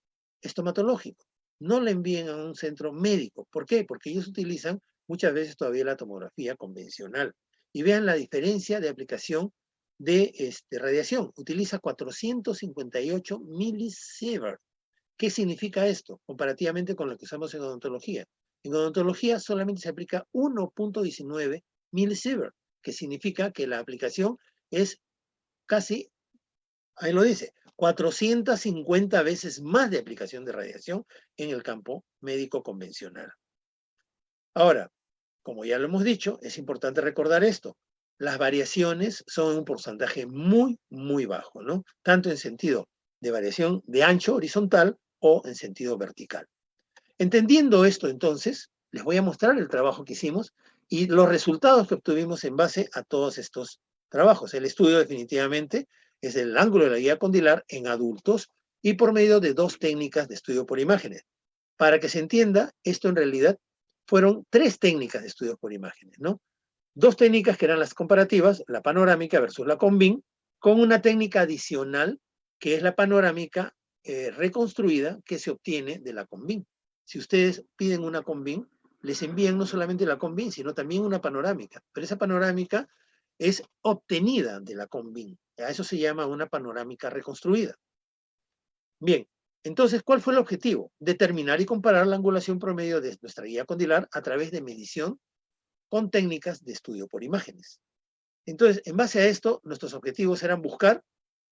Speaker 1: estomatológico. No la envíen a un centro médico. ¿Por qué? Porque ellos utilizan muchas veces todavía la tomografía convencional. Y vean la diferencia de aplicación de radiación. Utiliza 458 milisievert. ¿Qué significa esto comparativamente con lo que usamos en odontología? En odontología solamente se aplica 1.19 milisievert, que significa que la aplicación es casi, ahí lo dice, 450 veces más de aplicación de radiación en el campo médico convencional. Ahora, como ya lo hemos dicho, es importante recordar esto. Las variaciones son un porcentaje muy, muy bajo, ¿no? Tanto en sentido de variación de ancho horizontal o en sentido vertical. Entendiendo esto, entonces, les voy a mostrar el trabajo que hicimos y los resultados que obtuvimos en base a todos estos trabajos. El estudio definitivamente es el ángulo de la guía condilar en adultos y por medio de 2 técnicas de estudio por imágenes. Para que se entienda, esto en realidad fueron 3 técnicas de estudio por imágenes, ¿no? 2 técnicas que eran las comparativas, la panorámica versus la Conbin, con una técnica adicional que es la panorámica reconstruida que se obtiene de la Conbin. si ustedes piden una CONVIN, les envían no solamente la CONVIN, sino también una panorámica. Pero esa panorámica es obtenida de la CONVIN. A eso se llama una panorámica reconstruida. Bien, entonces, ¿cuál fue el objetivo? Determinar y comparar la angulación promedio de nuestra guía condilar a través de medición con técnicas de estudio por imágenes. Entonces, en base a esto, nuestros objetivos eran buscar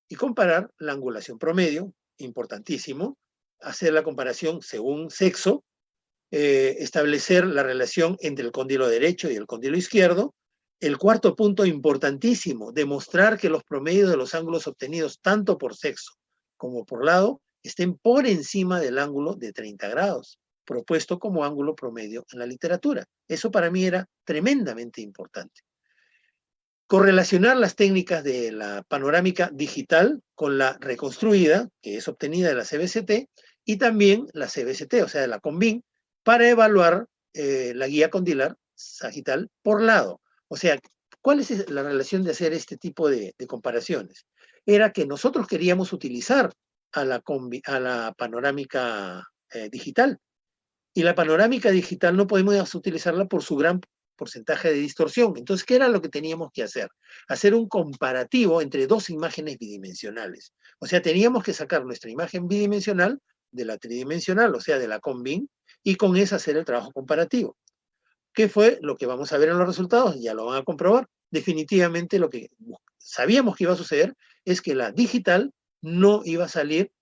Speaker 1: y comparar la angulación promedio, importantísimo, hacer la comparación según sexo, establecer la relación entre el cóndilo derecho y el cóndilo izquierdo. El cuarto punto importantísimo, demostrar que los promedios de los ángulos obtenidos tanto por sexo como por lado estén por encima del ángulo de 30 grados, propuesto como ángulo promedio en la literatura. Eso para mí era tremendamente importante. Correlacionar las técnicas de la panorámica digital con la reconstruida, que es obtenida de la CBCT, y también la CBCT, o sea, de la CONVIN, para evaluar la guía condilar sagital por lado. O sea, ¿cuál es la relación de hacer este tipo de comparaciones? Era que nosotros queríamos utilizar a la panorámica digital, y la panorámica digital no podemos utilizarla por su gran porcentaje de distorsión. Entonces, ¿qué era lo que teníamos que hacer? Hacer un comparativo entre dos imágenes bidimensionales. O sea, teníamos que sacar nuestra imagen bidimensional de la tridimensional, o sea, de la CONVIN, y con esa hacer el trabajo comparativo. ¿Qué fue lo que vamos a ver en los resultados? Ya lo van a comprobar. Definitivamente lo que sabíamos que iba a suceder es que la digital no iba a salir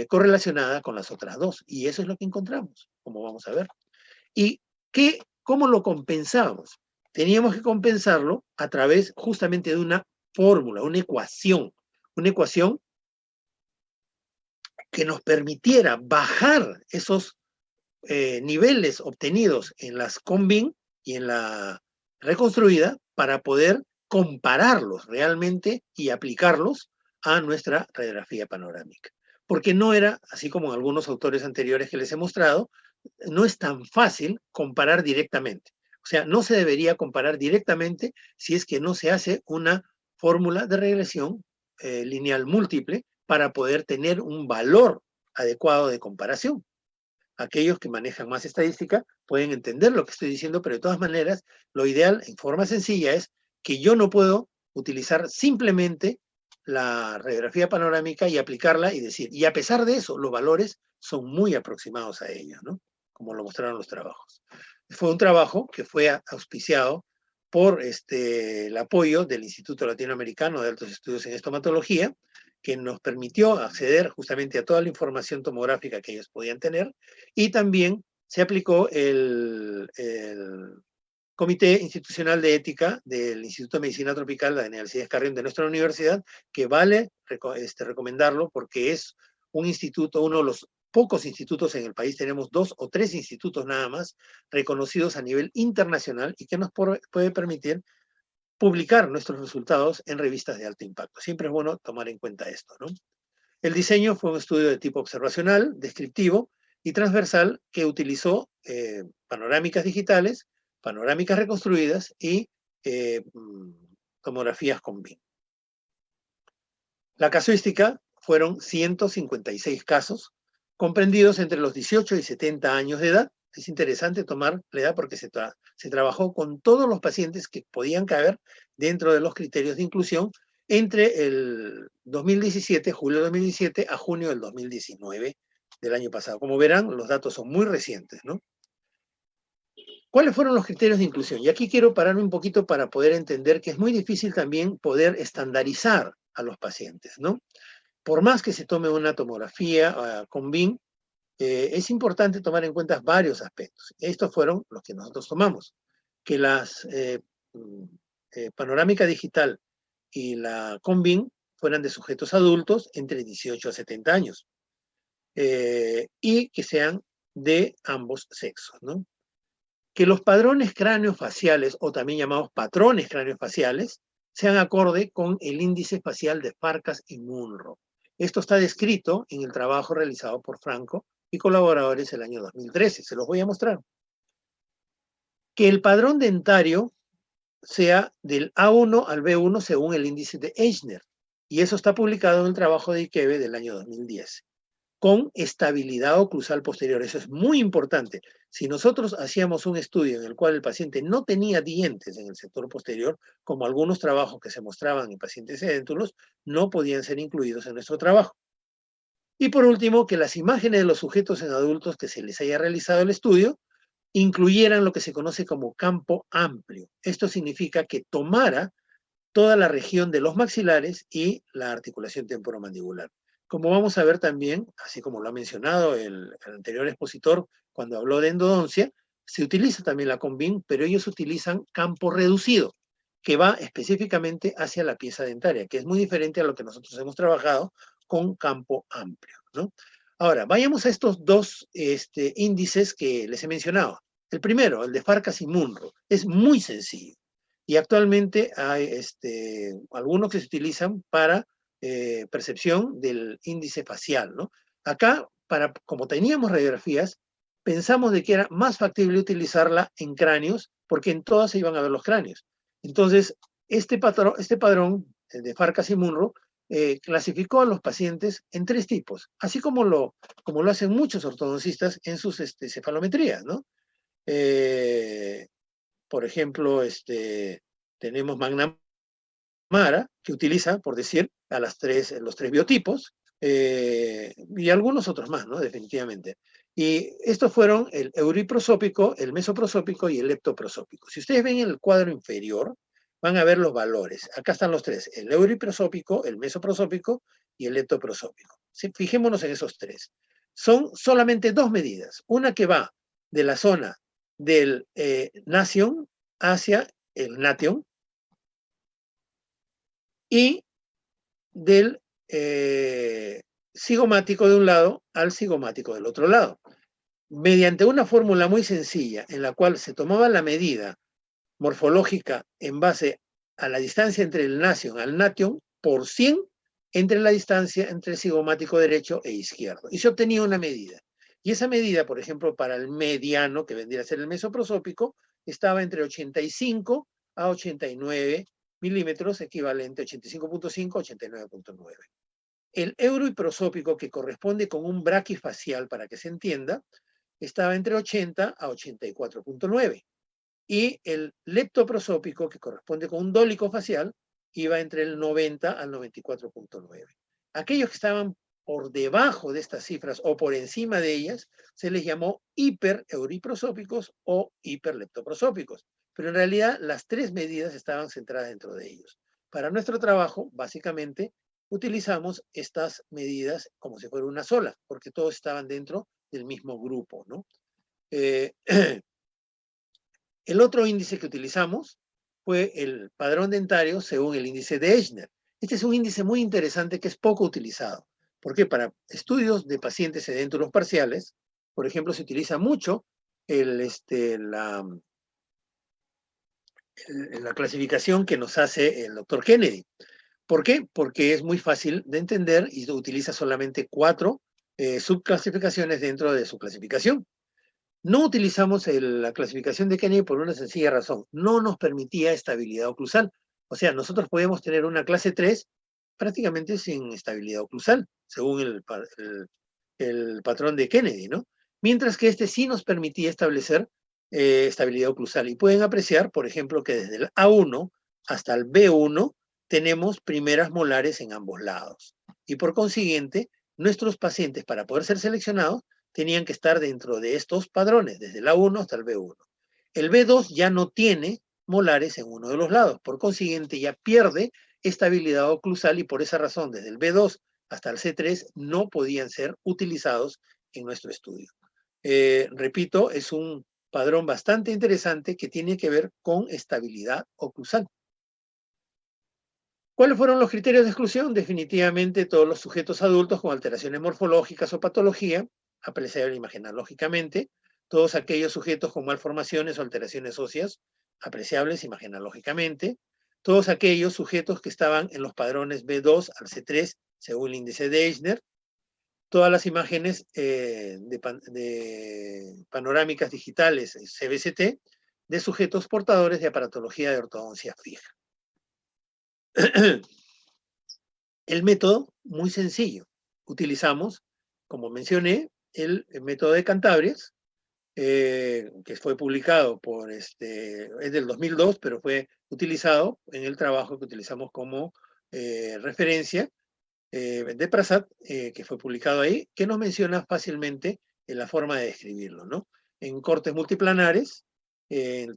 Speaker 1: correlacionada con las otras dos. Y eso es lo que encontramos, como vamos a ver. ¿Y cómo lo compensamos? Teníamos que compensarlo a través justamente de una fórmula, una ecuación que nos permitiera bajar esos niveles obtenidos en las CONVIN y en la reconstruida para poder compararlos realmente y aplicarlos a nuestra radiografía panorámica. Porque no era, así como en algunos autores anteriores que les he mostrado, no es tan fácil comparar directamente. O sea, no se debería comparar directamente si es que no se hace una fórmula de regresión lineal múltiple para poder tener un valor adecuado de comparación. Aquellos que manejan más estadística pueden entender lo que estoy diciendo, pero de todas maneras, lo ideal en forma sencilla es que yo no puedo utilizar simplemente la radiografía panorámica y aplicarla y decir, y a pesar de eso, los valores son muy aproximados a ella, ¿no? Como lo mostraron los trabajos. Fue un trabajo que fue auspiciado por el apoyo del Instituto Latinoamericano de Altos Estudios en Estomatología, que nos permitió acceder justamente a toda la información tomográfica que ellos podían tener, y también se aplicó el Comité Institucional de Ética del Instituto de Medicina Tropical de Alcides Carrión de nuestra universidad, que vale recomendarlo porque es un instituto, uno de los pocos institutos en el país, tenemos 2 o 3 institutos nada más, reconocidos a nivel internacional y que nos puede permitir publicar nuestros resultados en revistas de alto impacto. Siempre es bueno tomar en cuenta esto, ¿no? El diseño fue un estudio de tipo observacional, descriptivo y transversal que utilizó panorámicas digitales, panorámicas reconstruidas y tomografías con BIM. La casuística fueron 156 casos, comprendidos entre los 18 y 70 años de edad. Es interesante tomar la edad porque se trabajó con todos los pacientes que podían caber dentro de los criterios de inclusión entre el 2017, julio de 2017, a junio del 2019 del año pasado. Como verán, los datos son muy recientes, ¿no? ¿Cuáles fueron los criterios de inclusión? Y aquí quiero pararme un poquito para poder entender que es muy difícil también poder estandarizar a los pacientes, ¿no? Por más que se tome una tomografía con BIM, es importante tomar en cuenta varios aspectos. Estos fueron los que nosotros tomamos, que las panorámica digital y la con BIM fueran de sujetos adultos entre 18 a 70 años y que sean de ambos sexos, ¿no? Que los padrones craneofaciales, o también llamados patrones craneofaciales, sean acorde con el índice facial de Farkas y Munro. Esto está descrito en el trabajo realizado por Franco y colaboradores el año 2013. Se los voy a mostrar. Que el padrón dentario sea del A1 al B1 según el índice de Eichner. Y eso está publicado en el trabajo de Ikebe del año 2010. con estabilidad oclusal posterior. Eso es muy importante. Si nosotros hacíamos un estudio en el cual el paciente no tenía dientes en el sector posterior, como algunos trabajos que se mostraban en pacientes edéntulos, no podían ser incluidos en nuestro trabajo. Y por último, que las imágenes de los sujetos en adultos que se les haya realizado el estudio incluyeran lo que se conoce como campo amplio. Esto significa que tomara toda la región de los maxilares y la articulación temporomandibular. Como vamos a ver también, así como lo ha mencionado el anterior expositor cuando habló de endodoncia, se utiliza también la Conbin, pero ellos utilizan campo reducido, que va específicamente hacia la pieza dentaria, que es muy diferente a lo que nosotros hemos trabajado con campo amplio, ¿no? Ahora, vayamos a estos dos índices que les he mencionado. El primero, el de Farkas y Munro, es muy sencillo. Y actualmente hay algunos que se utilizan para percepción del índice facial, ¿no? Acá, como teníamos radiografías, pensamos de que era más factible utilizarla en cráneos, porque en todas se iban a ver los cráneos. Entonces, este padrón de Farkas y Munro clasificó a los pacientes en tres tipos, así como lo hacen muchos ortodoncistas en sus cefalometrías, ¿no? Por ejemplo, tenemos McNamara, que utiliza, por decir, los tres biotipos, y algunos otros más, ¿no? Definitivamente. Y estos fueron el euriprosópico, el mesoprosópico y el leptoprosópico. Si ustedes ven en el cuadro inferior, van a ver los valores. Acá están los tres, el euriprosópico, el mesoprosópico y el leptoprosópico. ¿Sí? Fijémonos en esos tres. Son solamente dos medidas. Una que va de la zona del nation hacia el nation y del cigomático de un lado al cigomático del otro lado. Mediante una fórmula muy sencilla en la cual se tomaba la medida morfológica en base a la distancia entre el nation al nation por 100 entre la distancia entre el cigomático derecho e izquierdo. Y se obtenía una medida. Y esa medida, por ejemplo, para el mediano, que vendría a ser el mesoprosópico, estaba entre 85 a 89 milímetros, equivalente a 85.5 a 89.9. El eurohiprosópico, que corresponde con un braquifacial, para que se entienda, estaba entre 80 a 84.9. Y el leptoprosópico, que corresponde con un dólico facial, iba entre el 90 al 94.9. Aquellos que estaban por debajo de estas cifras o por encima de ellas, se les llamó hipereuriprosópicos o hiperleptoprosópicos. Pero en realidad las tres medidas estaban centradas dentro de ellos. Para nuestro trabajo, básicamente, utilizamos estas medidas como si fuera una sola, porque todos estaban dentro del mismo grupo, ¿no? El otro índice que utilizamos fue el padrón dentario según el índice de Echner. Este es un índice muy interesante que es poco utilizado, porque para estudios de pacientes edéntulos parciales, por ejemplo, se utiliza mucho la clasificación que nos hace el doctor Kennedy. ¿Por qué? Porque es muy fácil de entender y utiliza solamente 4 subclasificaciones dentro de su clasificación. No utilizamos la clasificación de Kennedy por una sencilla razón. No nos permitía estabilidad oclusal. O sea, nosotros podíamos tener una clase 3 prácticamente sin estabilidad oclusal, según el patrón de Kennedy, ¿no? Mientras que este sí nos permitía establecer estabilidad oclusal. Y pueden apreciar, por ejemplo, que desde el A1 hasta el B1 tenemos primeras molares en ambos lados. Y por consiguiente, nuestros pacientes, para poder ser seleccionados, tenían que estar dentro de estos padrones, desde el A1 hasta el B1. El B2 ya no tiene molares en uno de los lados, por consiguiente ya pierde estabilidad oclusal y por esa razón desde el B2 hasta el C3 no podían ser utilizados en nuestro estudio. Repito, es un padrón bastante interesante que tiene que ver con estabilidad oclusal. ¿Cuáles fueron los criterios de exclusión? Definitivamente todos los sujetos adultos con alteraciones morfológicas o patología, apreciable imagenológicamente, todos aquellos sujetos con malformaciones o alteraciones óseas, apreciables imagenológicamente, todos aquellos sujetos que estaban en los padrones B2 al C3, según el índice de Echner, todas las imágenes de panorámicas digitales, CBCT, de sujetos portadores de aparatología de ortodoncia fija. El método, muy sencillo. Utilizamos como mencioné, el método de Cantabrias, que fue publicado es del 2002, pero fue utilizado en el trabajo que utilizamos como referencia de Prasad, que fue publicado ahí, que nos menciona fácilmente en la forma de describirlo, ¿no? En cortes multiplanares,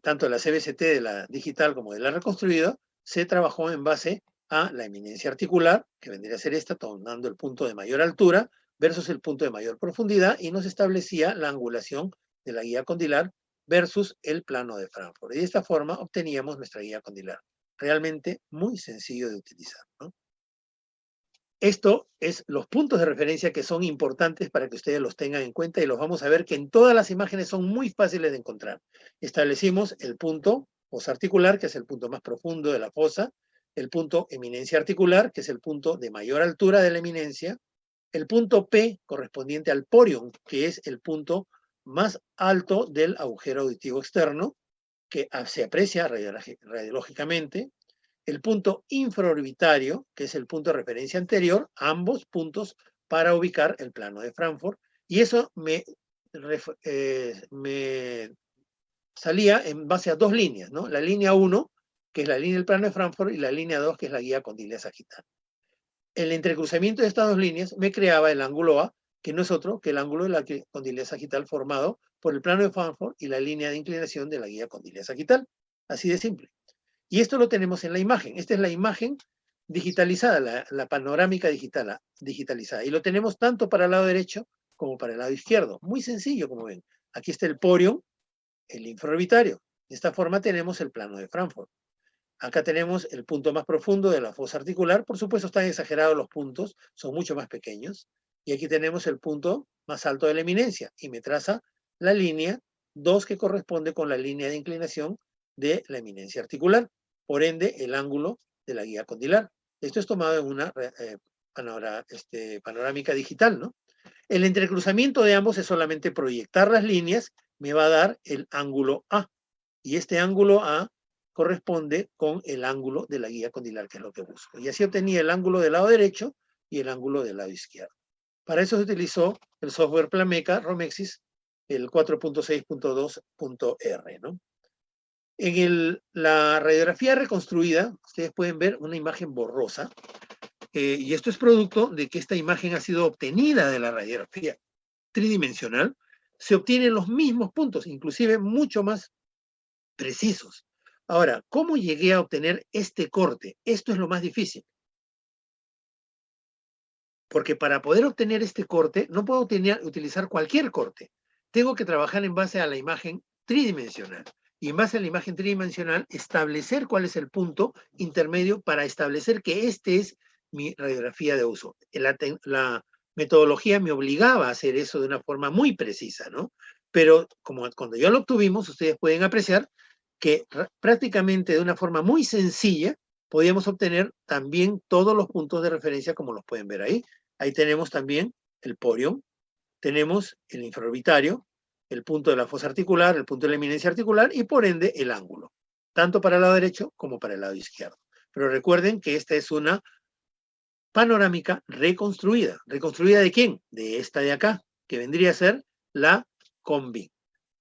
Speaker 1: tanto de la CBCT de la digital como de la reconstruida, se trabajó en base a la eminencia articular, que vendría a ser esta, tomando el punto de mayor altura versus el punto de mayor profundidad, y nos establecía la angulación de la guía condilar versus el plano de Frankfurt. Y de esta forma obteníamos nuestra guía condilar. Realmente muy sencillo de utilizar, ¿no? Esto es los puntos de referencia que son importantes para que ustedes los tengan en cuenta y los vamos a ver que en todas las imágenes son muy fáciles de encontrar. Establecimos el punto fosa articular, que es el punto más profundo de la fosa, el punto eminencia articular, que es el punto de mayor altura de la eminencia, el punto P correspondiente al porion, que es el punto más alto del agujero auditivo externo, que se aprecia radiológicamente, el punto infraorbitario, que es el punto de referencia anterior, ambos puntos para ubicar el plano de Frankfurt, y eso me salía en base a dos líneas, ¿no? La línea 1, que es la línea del plano de Frankfurt, y la línea 2, que es la guía condilea sagital. El entrecruzamiento de estas dos líneas me creaba el ángulo A, que no es otro que el ángulo de la condilea sagital formado por el plano de Frankfurt y la línea de inclinación de la guía condilea sagital. Así de simple. Y esto lo tenemos en la imagen. Esta es la imagen digitalizada, la panorámica digitalizada. Y lo tenemos tanto para el lado derecho como para el lado izquierdo. Muy sencillo, como ven. Aquí está el porion, el infraorbitario. De esta forma tenemos el plano de Frankfurt. Acá tenemos el punto más profundo de la fosa articular. Por supuesto, están exagerados los puntos, son mucho más pequeños. Y aquí tenemos el punto más alto de la eminencia. Y me traza la línea 2 que corresponde con la línea de inclinación de la eminencia articular. Por ende, el ángulo de la guía condilar. Esto es tomado en una panorámica digital, ¿no? El entrecruzamiento de ambos es solamente proyectar las líneas, me va a dar el ángulo A. Y este ángulo A corresponde con el ángulo de la guía condilar, que es lo que busco. Y así obtenía el ángulo del lado derecho y el ángulo del lado izquierdo. Para eso se utilizó el software Plameca Romexis, el 4.6.2.R, ¿no? En la radiografía reconstruida, ustedes pueden ver una imagen borrosa, y esto es producto de que esta imagen ha sido obtenida de la radiografía tridimensional. Se obtienen los mismos puntos, inclusive mucho más precisos. Ahora, ¿cómo llegué a obtener este corte? Esto es lo más difícil. Porque para poder obtener este corte, no puedo utilizar cualquier corte. Tengo que trabajar en base a la imagen tridimensional. Y en base a la imagen tridimensional, establecer cuál es el punto intermedio para establecer que este es mi radiografía de uso. La metodología me obligaba a hacer eso de una forma muy precisa, ¿no? Pero como cuando ya lo obtuvimos, ustedes pueden apreciar que prácticamente de una forma muy sencilla podíamos obtener también todos los puntos de referencia como los pueden ver ahí. Ahí tenemos también el porion, tenemos el infraorbitario, el punto de la fosa articular, el punto de la eminencia articular y por ende el ángulo, tanto para el lado derecho como para el lado izquierdo. Pero recuerden que esta es una panorámica reconstruida. ¿Reconstruida de quién? De esta de acá, que vendría a ser la Combin.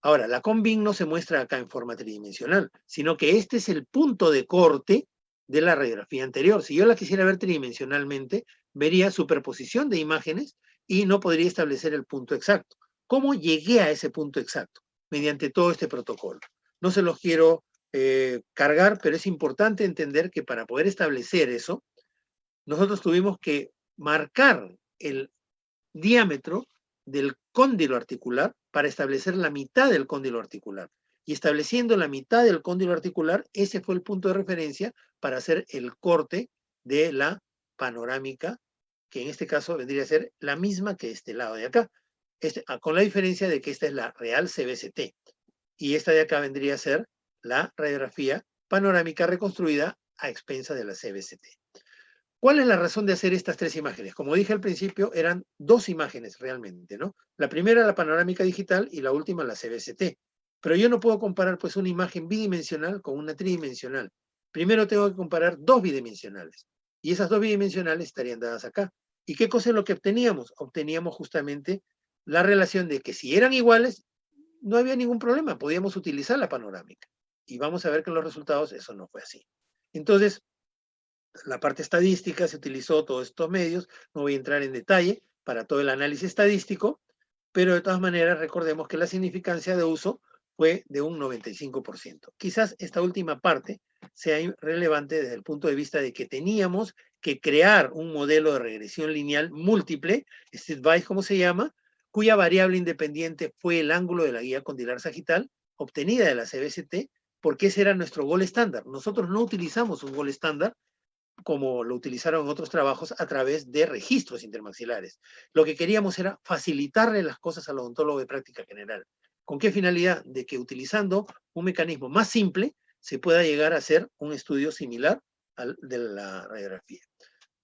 Speaker 1: Ahora, la Combin no se muestra acá en forma tridimensional, sino que este es el punto de corte de la radiografía anterior. Si yo la quisiera ver tridimensionalmente, vería superposición de imágenes y no podría establecer el punto exacto. ¿Cómo llegué a ese punto exacto? Mediante todo este protocolo. No se los quiero cargar, pero es importante entender que para poder establecer eso, nosotros tuvimos que marcar el diámetro del cóndilo articular para establecer la mitad del cóndilo articular. Y estableciendo la mitad del cóndilo articular, ese fue el punto de referencia para hacer el corte de la panorámica, que en este caso vendría a ser la misma que este lado de acá, con la diferencia de que esta es la real CBCT y esta de acá vendría a ser la radiografía panorámica reconstruida a expensa de la CBCT. ¿Cuál es la razón de hacer estas tres imágenes? Como dije al principio, eran dos imágenes realmente, ¿no? La primera la panorámica digital y la última la CBCT. Pero yo no puedo comparar pues una imagen bidimensional con una tridimensional. Primero tengo que comparar dos bidimensionales. Y esas dos bidimensionales estarían dadas acá. ¿Y qué cosa es lo que obteníamos? Obteníamos justamente la relación de que si eran iguales, no había ningún problema, podíamos utilizar la panorámica. Y vamos a ver que en los resultados eso no fue así. Entonces, la parte estadística se utilizó todos estos medios, no voy a entrar en detalle para todo el análisis estadístico, pero de todas maneras recordemos que la significancia de uso fue de un 95%. Quizás esta última parte sea relevante desde el punto de vista de que teníamos que crear un modelo de regresión lineal múltiple, stepwise como se llama, cuya variable independiente fue el ángulo de la guía condilar sagital obtenida de la CBCT, porque ese era nuestro gol estándar. Nosotros no utilizamos un gol estándar como lo utilizaron en otros trabajos a través de registros intermaxilares. Lo que queríamos era facilitarle las cosas al odontólogo de práctica general. ¿Con qué finalidad? De que utilizando un mecanismo más simple se pueda llegar a hacer un estudio similar al de la radiografía.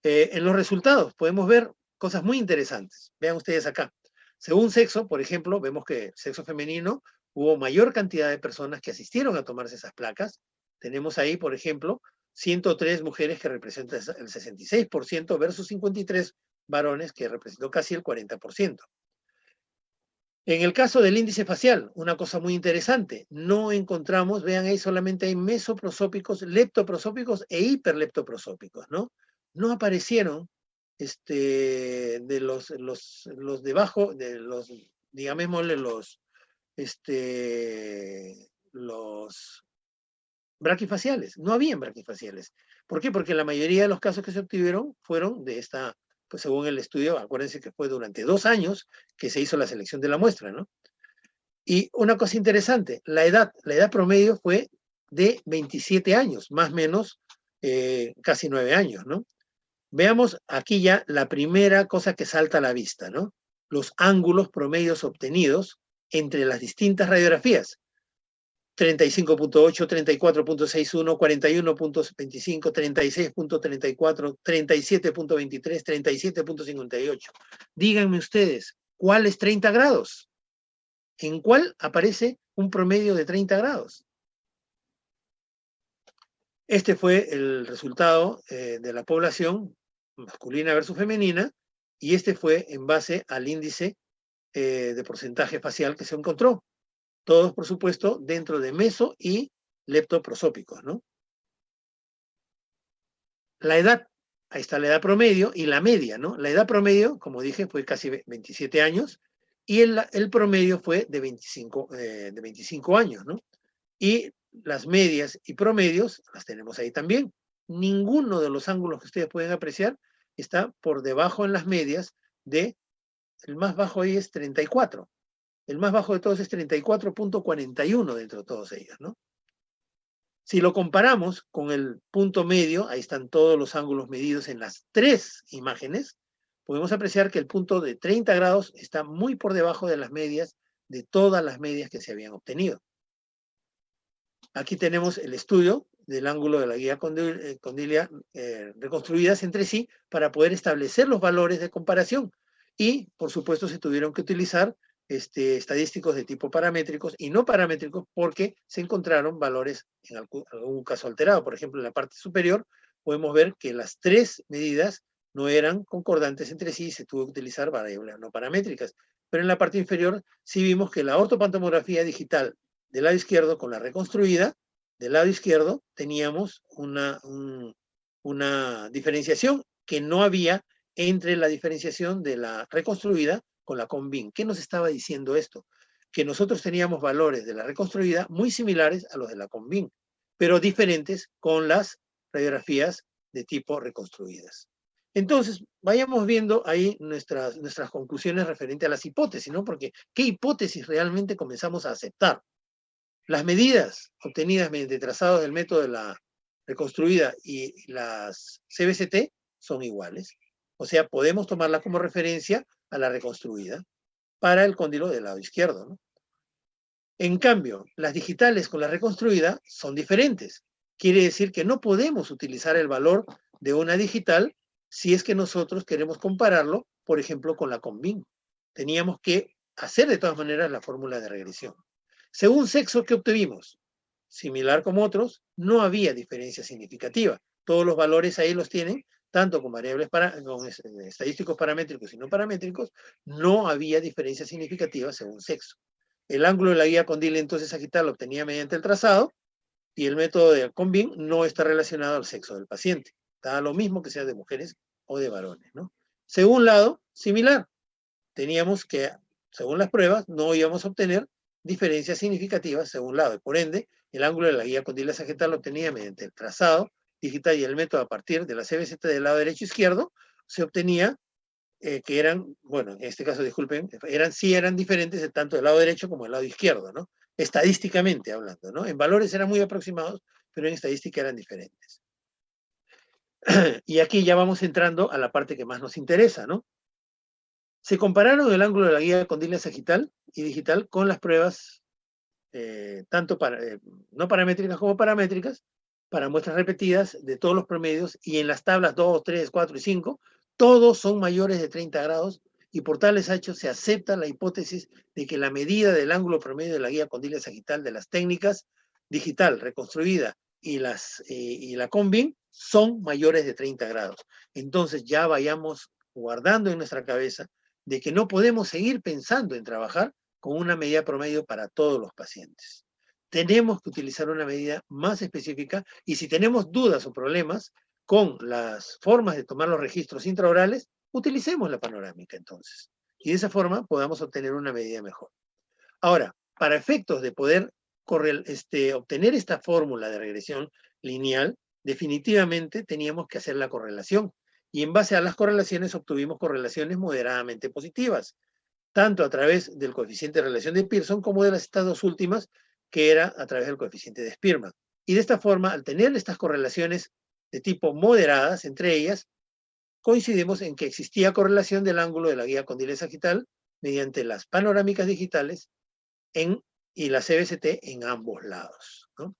Speaker 1: En los resultados podemos ver cosas muy interesantes. Vean ustedes acá. Según sexo, por ejemplo, vemos que sexo femenino hubo mayor cantidad de personas que asistieron a tomarse esas placas. Tenemos ahí, por ejemplo, 103 mujeres que representan el 66% versus 53 varones que representó casi el 40%. En el caso del índice facial, una cosa muy interesante, no encontramos, vean ahí solamente hay mesoprosópicos, leptoprosópicos e hiperleptoprosópicos, ¿no? No aparecieron de los debajo, de los, digámosle, los braquifaciales. No habían braquifaciales. ¿Por qué? Porque la mayoría de los casos que se obtuvieron fueron de esta, pues según el estudio, acuérdense que fue durante 2 años que se hizo la selección de la muestra, ¿no? Y una cosa interesante, la edad promedio fue de 27 años, más o menos casi 9 años, ¿no? Veamos aquí ya la primera cosa que salta a la vista, ¿no? Los ángulos promedios obtenidos entre las distintas radiografías. 35.8, 34.61, 41.25, 36.34, 37.23, 37.58. Díganme ustedes, ¿cuál es 30 grados? ¿En cuál aparece un promedio de 30 grados? Este fue el resultado de la población masculina versus femenina, y este fue en base al índice de porcentaje facial que se encontró. Todos, por supuesto, dentro de meso y leptoprosópicos, ¿no? La edad, ahí está la edad promedio y la media, ¿no? La edad promedio, como dije, fue casi 27 años y el promedio fue de 25 años, ¿no? Y las medias y promedios las tenemos ahí también. Ninguno de los ángulos que ustedes pueden apreciar está por debajo en las medias de, el más bajo ahí es 34. El más bajo de todos es 34.41 dentro de todos ellos, ¿no? Si lo comparamos con el punto medio, ahí están todos los ángulos medidos en las 3 imágenes, podemos apreciar que el punto de 30 grados está muy por debajo de las medias, de todas las medias que se habían obtenido. Aquí tenemos el estudio del ángulo de la guía condilia reconstruidas entre sí para poder establecer los valores de comparación. Y, por supuesto, se tuvieron que utilizar estadísticos de tipo paramétricos y no paramétricos porque se encontraron valores en algún caso alterado. Por ejemplo, en la parte superior podemos ver que las 3 medidas no eran concordantes entre sí y se tuvo que utilizar variables no paramétricas. Pero en la parte inferior sí vimos que la ortopantomografía digital del lado izquierdo con la reconstruida, del lado izquierdo teníamos una diferenciación que no había entre la diferenciación de la reconstruida con la Conbin. ¿Qué nos estaba diciendo esto? Que nosotros teníamos valores de la reconstruida muy similares a los de la Conbin, pero diferentes con las radiografías de tipo reconstruidas. Entonces, vayamos viendo ahí nuestras conclusiones referentes a las hipótesis, ¿no? Porque, ¿qué hipótesis realmente comenzamos a aceptar? Las medidas obtenidas mediante trazados del método de la reconstruida y las CBCT son iguales. O sea, podemos tomarla como referencia a la reconstruida para el cóndilo del lado izquierdo, ¿no? En cambio, las digitales con la reconstruida son diferentes. Quiere decir que no podemos utilizar el valor de una digital si es que nosotros queremos compararlo, por ejemplo, con la Conbin. Teníamos que hacer de todas maneras la fórmula de regresión. Según sexo, ¿qué obtuvimos? Similar como otros, no había diferencia significativa. Todos los valores ahí los tienen, tanto con variables estadísticos paramétricos y no paramétricos, no había diferencias significativas según sexo. El ángulo de la guía Condil entonces sagital lo obtenía mediante el trazado, y el método de Combin no está relacionado al sexo del paciente. Da lo mismo que sea de mujeres o de varones, ¿no? Según lado, similar. Teníamos que, según las pruebas, no íbamos a obtener diferencias significativas según lado. Y por ende, el ángulo de la guía condila sagital lo obtenía mediante el trazado digital y el método a partir de la CBZ del lado derecho e izquierdo, se obtenía que eran, bueno, en este caso, disculpen, sí eran diferentes de tanto del lado derecho como del lado izquierdo, ¿no? Estadísticamente hablando, ¿no? En valores eran muy aproximados, pero en estadística eran diferentes. Y aquí ya vamos entrando a la parte que más nos interesa, ¿no? Se compararon el ángulo de la guía condila sagital y digital con las pruebas tanto no paramétricas como paramétricas, para muestras repetidas de todos los promedios, y en las tablas 2, 3, 4 y 5, todos son mayores de 30 grados, y por tales hechos se acepta la hipótesis de que la medida del ángulo promedio de la guía condila sagital de las técnicas digital, reconstruida y la Combin son mayores de 30 grados. Entonces ya vayamos guardando en nuestra cabeza de que no podemos seguir pensando en trabajar con una medida promedio para todos los pacientes. Tenemos que utilizar una medida más específica, y si tenemos dudas o problemas con las formas de tomar los registros intraorales, utilicemos la panorámica entonces. Y de esa forma podamos obtener una medida mejor. Ahora, para efectos de poder obtener esta fórmula de regresión lineal, definitivamente teníamos que hacer la correlación. Y en base a las correlaciones obtuvimos correlaciones moderadamente positivas, tanto a través del coeficiente de relación de Pearson como de estas dos últimas, que era a través del coeficiente de Spearman. Y de esta forma, al tener estas correlaciones de tipo moderadas entre ellas, coincidimos en que existía correlación del ángulo de la guía condyle sagital mediante las panorámicas digitales y la CBCT en ambos lados, ¿no?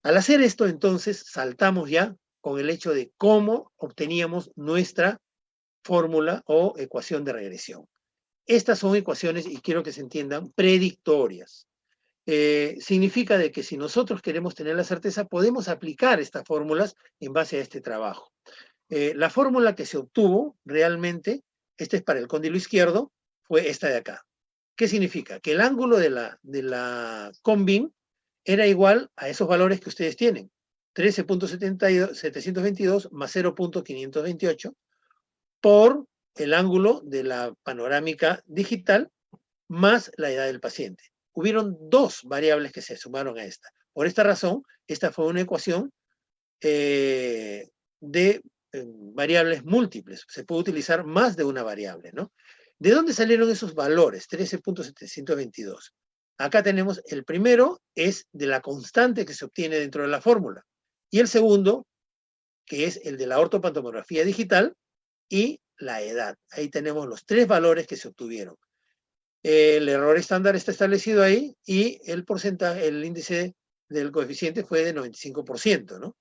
Speaker 1: Al hacer esto, entonces, saltamos ya con el hecho de cómo obteníamos nuestra fórmula o ecuación de regresión. Estas son ecuaciones, y quiero que se entiendan, predictorias. Significa de que si nosotros queremos tener la certeza, podemos aplicar estas fórmulas en base a este trabajo. La fórmula que se obtuvo realmente, este es para el cóndilo izquierdo, fue esta de acá. ¿Qué significa? Que el ángulo de la Combin era igual a esos valores que ustedes tienen, 13.722 más 0.528, por el ángulo de la panorámica digital más la edad del paciente. Hubieron dos variables que se sumaron a esta. Por esta razón, esta fue una ecuación de variables múltiples. Se puede utilizar más de una variable, ¿no? ¿De dónde salieron esos valores? 13.722. Acá tenemos el primero, es de la constante que se obtiene dentro de la fórmula. Y el segundo, que es el de la ortopantomografía digital y la edad. Ahí tenemos los tres valores que se obtuvieron. El error estándar está establecido ahí, y el porcentaje, el índice del coeficiente fue de 95%, ¿no?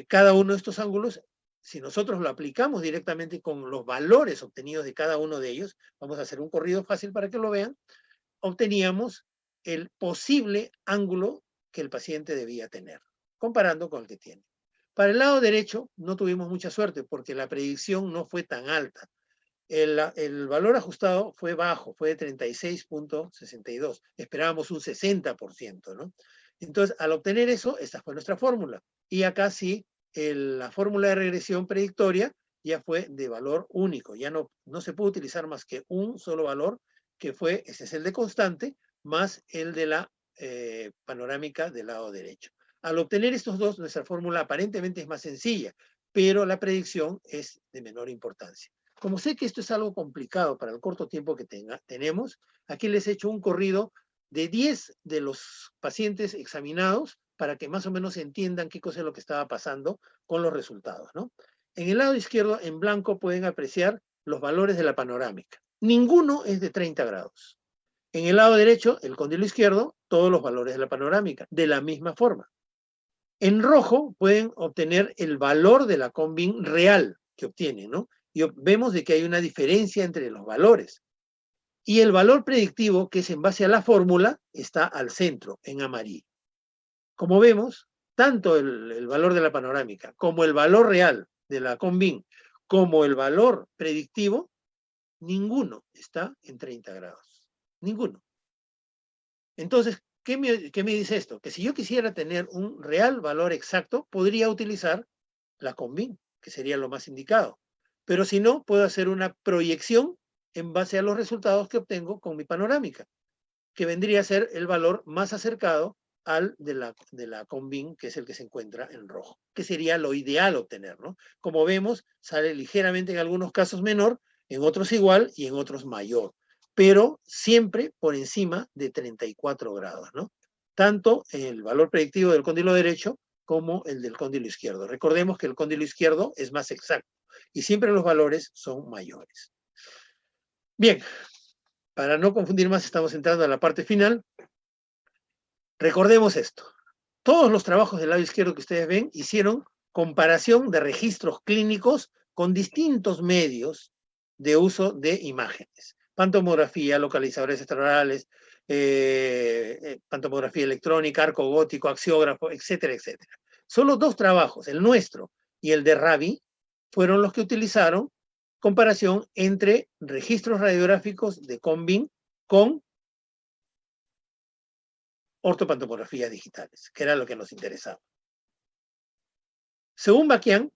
Speaker 1: Cada uno de estos ángulos, si nosotros lo aplicamos directamente con los valores obtenidos de cada uno de ellos, vamos a hacer un corrido fácil para que lo vean, obteníamos el posible ángulo que el paciente debía tener, comparando con el que tiene. Para el lado derecho no tuvimos mucha suerte porque la predicción no fue tan alta. El valor ajustado fue bajo, fue de 36.62. Esperábamos un 60%, ¿no? Entonces, al obtener eso, esta fue nuestra fórmula. Y acá sí, la fórmula de regresión predictoria ya fue de valor único. Ya no se puede utilizar más que un solo valor, que fue, ese es el de constante, más el de la panorámica del lado derecho. Al obtener estos dos, nuestra fórmula aparentemente es más sencilla, pero la predicción es de menor importancia. Como sé que esto es algo complicado para el corto tiempo que tenemos, aquí les he hecho un corrido de 10 de los pacientes examinados para que más o menos entiendan qué cosa es lo que estaba pasando con los resultados, ¿no? En el lado izquierdo, en blanco, pueden apreciar los valores de la panorámica. Ninguno es de 30 grados. En el lado derecho, el cóndilo izquierdo, todos los valores de la panorámica, de la misma forma. En rojo pueden obtener el valor de la Combin real que obtienen, ¿no? Y vemos de que hay una diferencia entre los valores. Y el valor predictivo, que es en base a la fórmula, está al centro, en amarillo. Como vemos, tanto el valor de la panorámica como el valor real de la Convin como el valor predictivo, ninguno está en 30 grados. Ninguno. Entonces, ¿qué me dice esto? Que si yo quisiera tener un real valor exacto, podría utilizar la Convin, que sería lo más indicado. Pero si no, puedo hacer una proyección en base a los resultados que obtengo con mi panorámica, que vendría a ser el valor más acercado al de la Convin, que es el que se encuentra en rojo, que sería lo ideal obtener, ¿no? Como vemos, sale ligeramente en algunos casos menor, en otros igual y en otros mayor, pero siempre por encima de 34 grados, ¿no? Tanto el valor predictivo del cóndilo derecho como el del cóndilo izquierdo. Recordemos que el cóndilo izquierdo es más exacto y siempre los valores son mayores. Bien, para no confundir más, estamos entrando a la parte final. Recordemos esto. Todos los trabajos del lado izquierdo que ustedes ven hicieron comparación de registros clínicos con distintos medios de uso de imágenes. Pantomografía, localizadores extraorales, pantomografía electrónica, arco gótico, axiógrafo, etcétera, etcétera. Solo dos trabajos, el nuestro y el de Rabi, fueron los que utilizaron comparación entre registros radiográficos de Convin con ortopantomografías digitales, que era lo que nos interesaba. Según Baquian,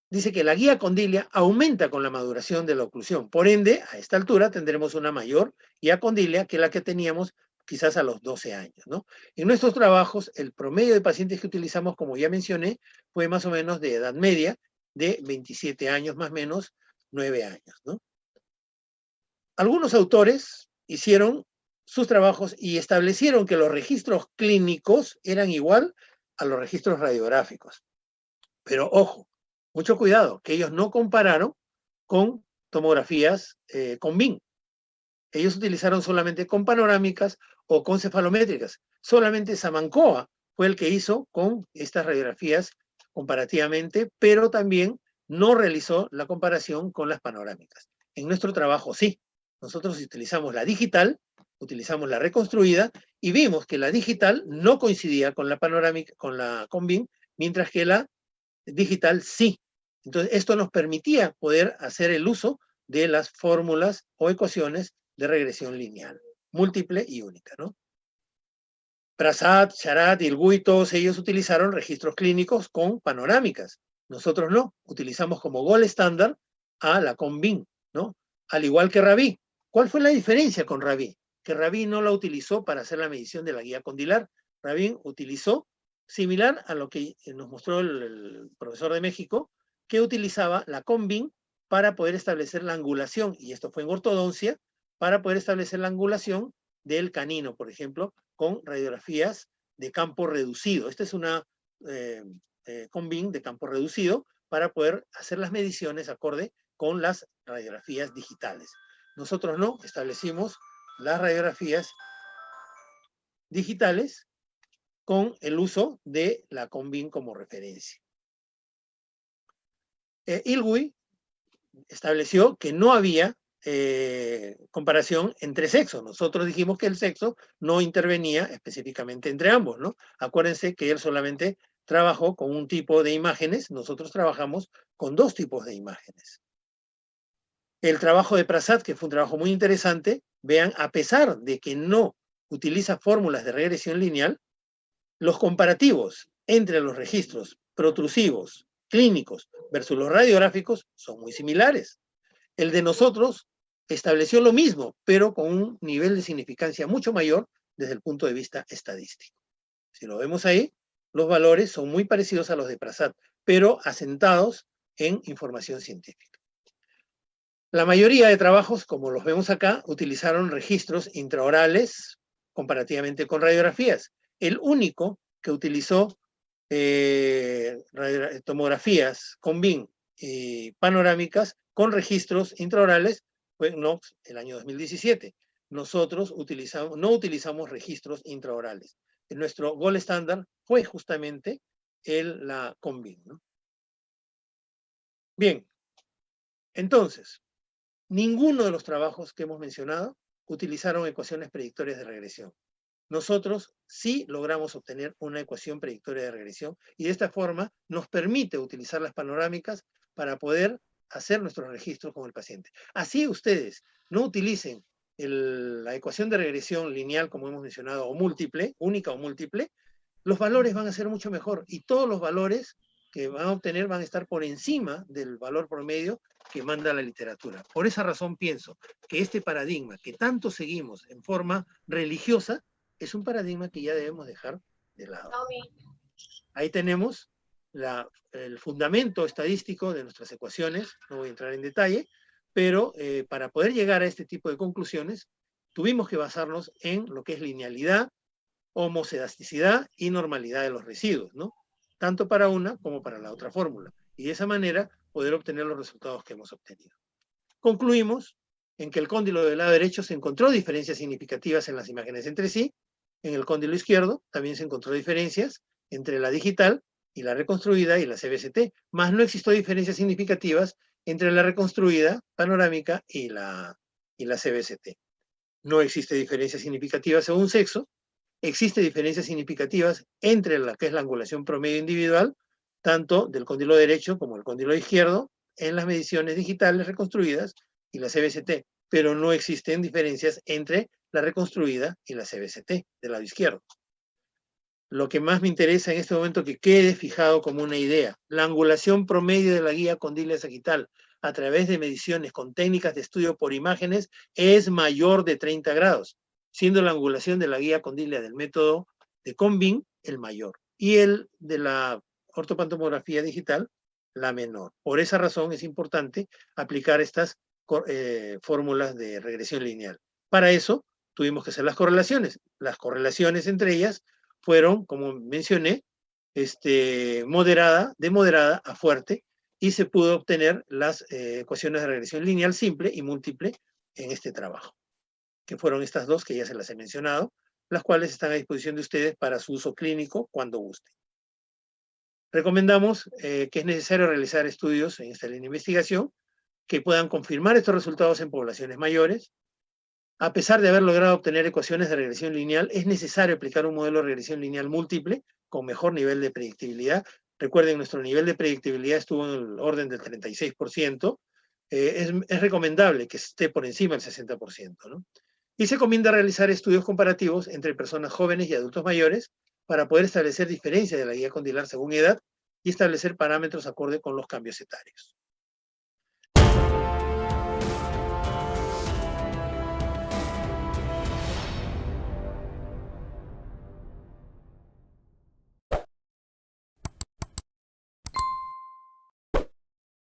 Speaker 1: dice que la guía condilia aumenta con la maduración de la oclusión. Por ende, a esta altura tendremos una mayor guía condilia que la que teníamos quizás a los 12 años, ¿no? En nuestros trabajos, el promedio de pacientes que utilizamos, como ya mencioné, fue más o menos de edad media, de 27 años más o menos, 9 años, ¿no? Algunos autores hicieron sus trabajos y establecieron que los registros clínicos eran igual a los registros radiográficos. Pero ojo, mucho cuidado, que ellos no compararon con tomografías con BIM. Ellos utilizaron solamente con panorámicas o con cefalométricas. Solamente Samancoa fue el que hizo con estas radiografías comparativamente, pero también no realizó la comparación con las panorámicas. En nuestro trabajo sí. Nosotros utilizamos la digital, utilizamos la reconstruida y vimos que la digital no coincidía con la panorámica, con BIM, mientras que la digital sí. Entonces, esto nos permitía poder hacer el uso de las fórmulas o ecuaciones de regresión lineal, múltiple y única, ¿no? Prasad, Charat y Ilgui, todos ellos utilizaron registros clínicos con panorámicas. Nosotros no, utilizamos como gol estándar a la Convin, ¿no? Al igual que Rabi. ¿Cuál fue la diferencia con Rabi? Que Rabi no la utilizó para hacer la medición de la guía condilar. Rabi utilizó, similar a lo que nos mostró el profesor de México, que utilizaba la Convin para poder establecer la angulación, y esto fue en ortodoncia, para poder establecer la angulación del canino, por ejemplo, con radiografías de campo reducido. Esta es una Convin de campo reducido para poder hacer las mediciones acorde con las radiografías digitales. Nosotros no, establecimos las radiografías digitales con el uso de la Convin como referencia. Ilgui estableció que no había comparación entre sexos. Nosotros dijimos que el sexo no intervenía específicamente entre ambos, ¿no? Acuérdense que él solamente trabajó con un tipo de imágenes, nosotros trabajamos con dos tipos de imágenes. El trabajo de Prasad, que fue un trabajo muy interesante, vean, a pesar de que no utiliza fórmulas de regresión lineal, los comparativos entre los registros protrusivos, clínicos versus los radiográficos son muy similares. El de nosotros estableció lo mismo, pero con un nivel de significancia mucho mayor desde el punto de vista estadístico. Si lo vemos ahí, los valores son muy parecidos a los de Prasad, pero asentados en información científica. La mayoría de trabajos, como los vemos acá, utilizaron registros intraorales comparativamente con radiografías. El único que utilizó tomografías con BIM y panorámicas con registros intraorales fue Knox el año 2017. Nosotros no utilizamos registros intraorales. Nuestro gol estándar fue justamente la Convin, ¿no? Bien, entonces, ninguno de los trabajos que hemos mencionado utilizaron ecuaciones predictorias de regresión. nosotros sí logramos obtener una ecuación predictoria de regresión y de esta forma nos permite utilizar las panorámicas para poder hacer nuestros registros con el paciente. Así ustedes no utilicen la ecuación de regresión lineal, como hemos mencionado, o múltiple, única o múltiple, los valores van a ser mucho mejor y todos los valores que van a obtener van a estar por encima del valor promedio que manda la literatura. Por esa razón pienso que este paradigma que tanto seguimos en forma religiosa es un paradigma que ya debemos dejar de lado. Ahí tenemos el fundamento estadístico de nuestras ecuaciones, no voy a entrar en detalle, pero para poder llegar a este tipo de conclusiones tuvimos que basarnos en lo que es linealidad, homocedasticidad y normalidad de los residuos, ¿no? Tanto para una como para la otra fórmula. Y de esa manera poder obtener los resultados que hemos obtenido. Concluimos en que el cóndilo del lado derecho se encontró diferencias significativas en las imágenes entre sí, en el cóndilo izquierdo también se encontró diferencias entre la digital y la reconstruida y la CBCT, más no existió diferencias significativas entre la reconstruida panorámica y la CBCT. No existe diferencia significativa según sexo, existe diferencias significativas entre la que es la angulación promedio individual, tanto del cóndilo derecho como del cóndilo izquierdo, en las mediciones digitales reconstruidas y la CBCT, pero no existen diferencias entre la reconstruida y la CBCT del lado izquierdo. Lo que más me interesa en este momento que quede fijado como una idea, la angulación promedio de la guía condilea sagital a través de mediciones con técnicas de estudio por imágenes es mayor de 30 grados, siendo la angulación de la guía condilea del método de Combin el mayor y el de la ortopantomografía digital la menor. Por esa razón es importante aplicar estas fórmulas de regresión lineal. Para eso tuvimos que hacer las correlaciones. Las correlaciones entre ellas fueron, como mencioné, de moderada a fuerte, y se pudo obtener las ecuaciones de regresión lineal simple y múltiple en este trabajo, que fueron estas dos que ya se las he mencionado, las cuales están a disposición de ustedes para su uso clínico cuando gusten. Recomendamos que es necesario realizar estudios en esta línea de investigación que puedan confirmar estos resultados en poblaciones mayores. A pesar de haber logrado obtener ecuaciones de regresión lineal, es necesario aplicar un modelo de regresión lineal múltiple con mejor nivel de predictibilidad. Recuerden, nuestro nivel de predictibilidad estuvo en el orden del 36%. Es recomendable que esté por encima del 60%, ¿no? Y se recomienda realizar estudios comparativos entre personas jóvenes y adultos mayores para poder establecer diferencias de la guía condilar según edad y establecer parámetros acorde con los cambios etarios.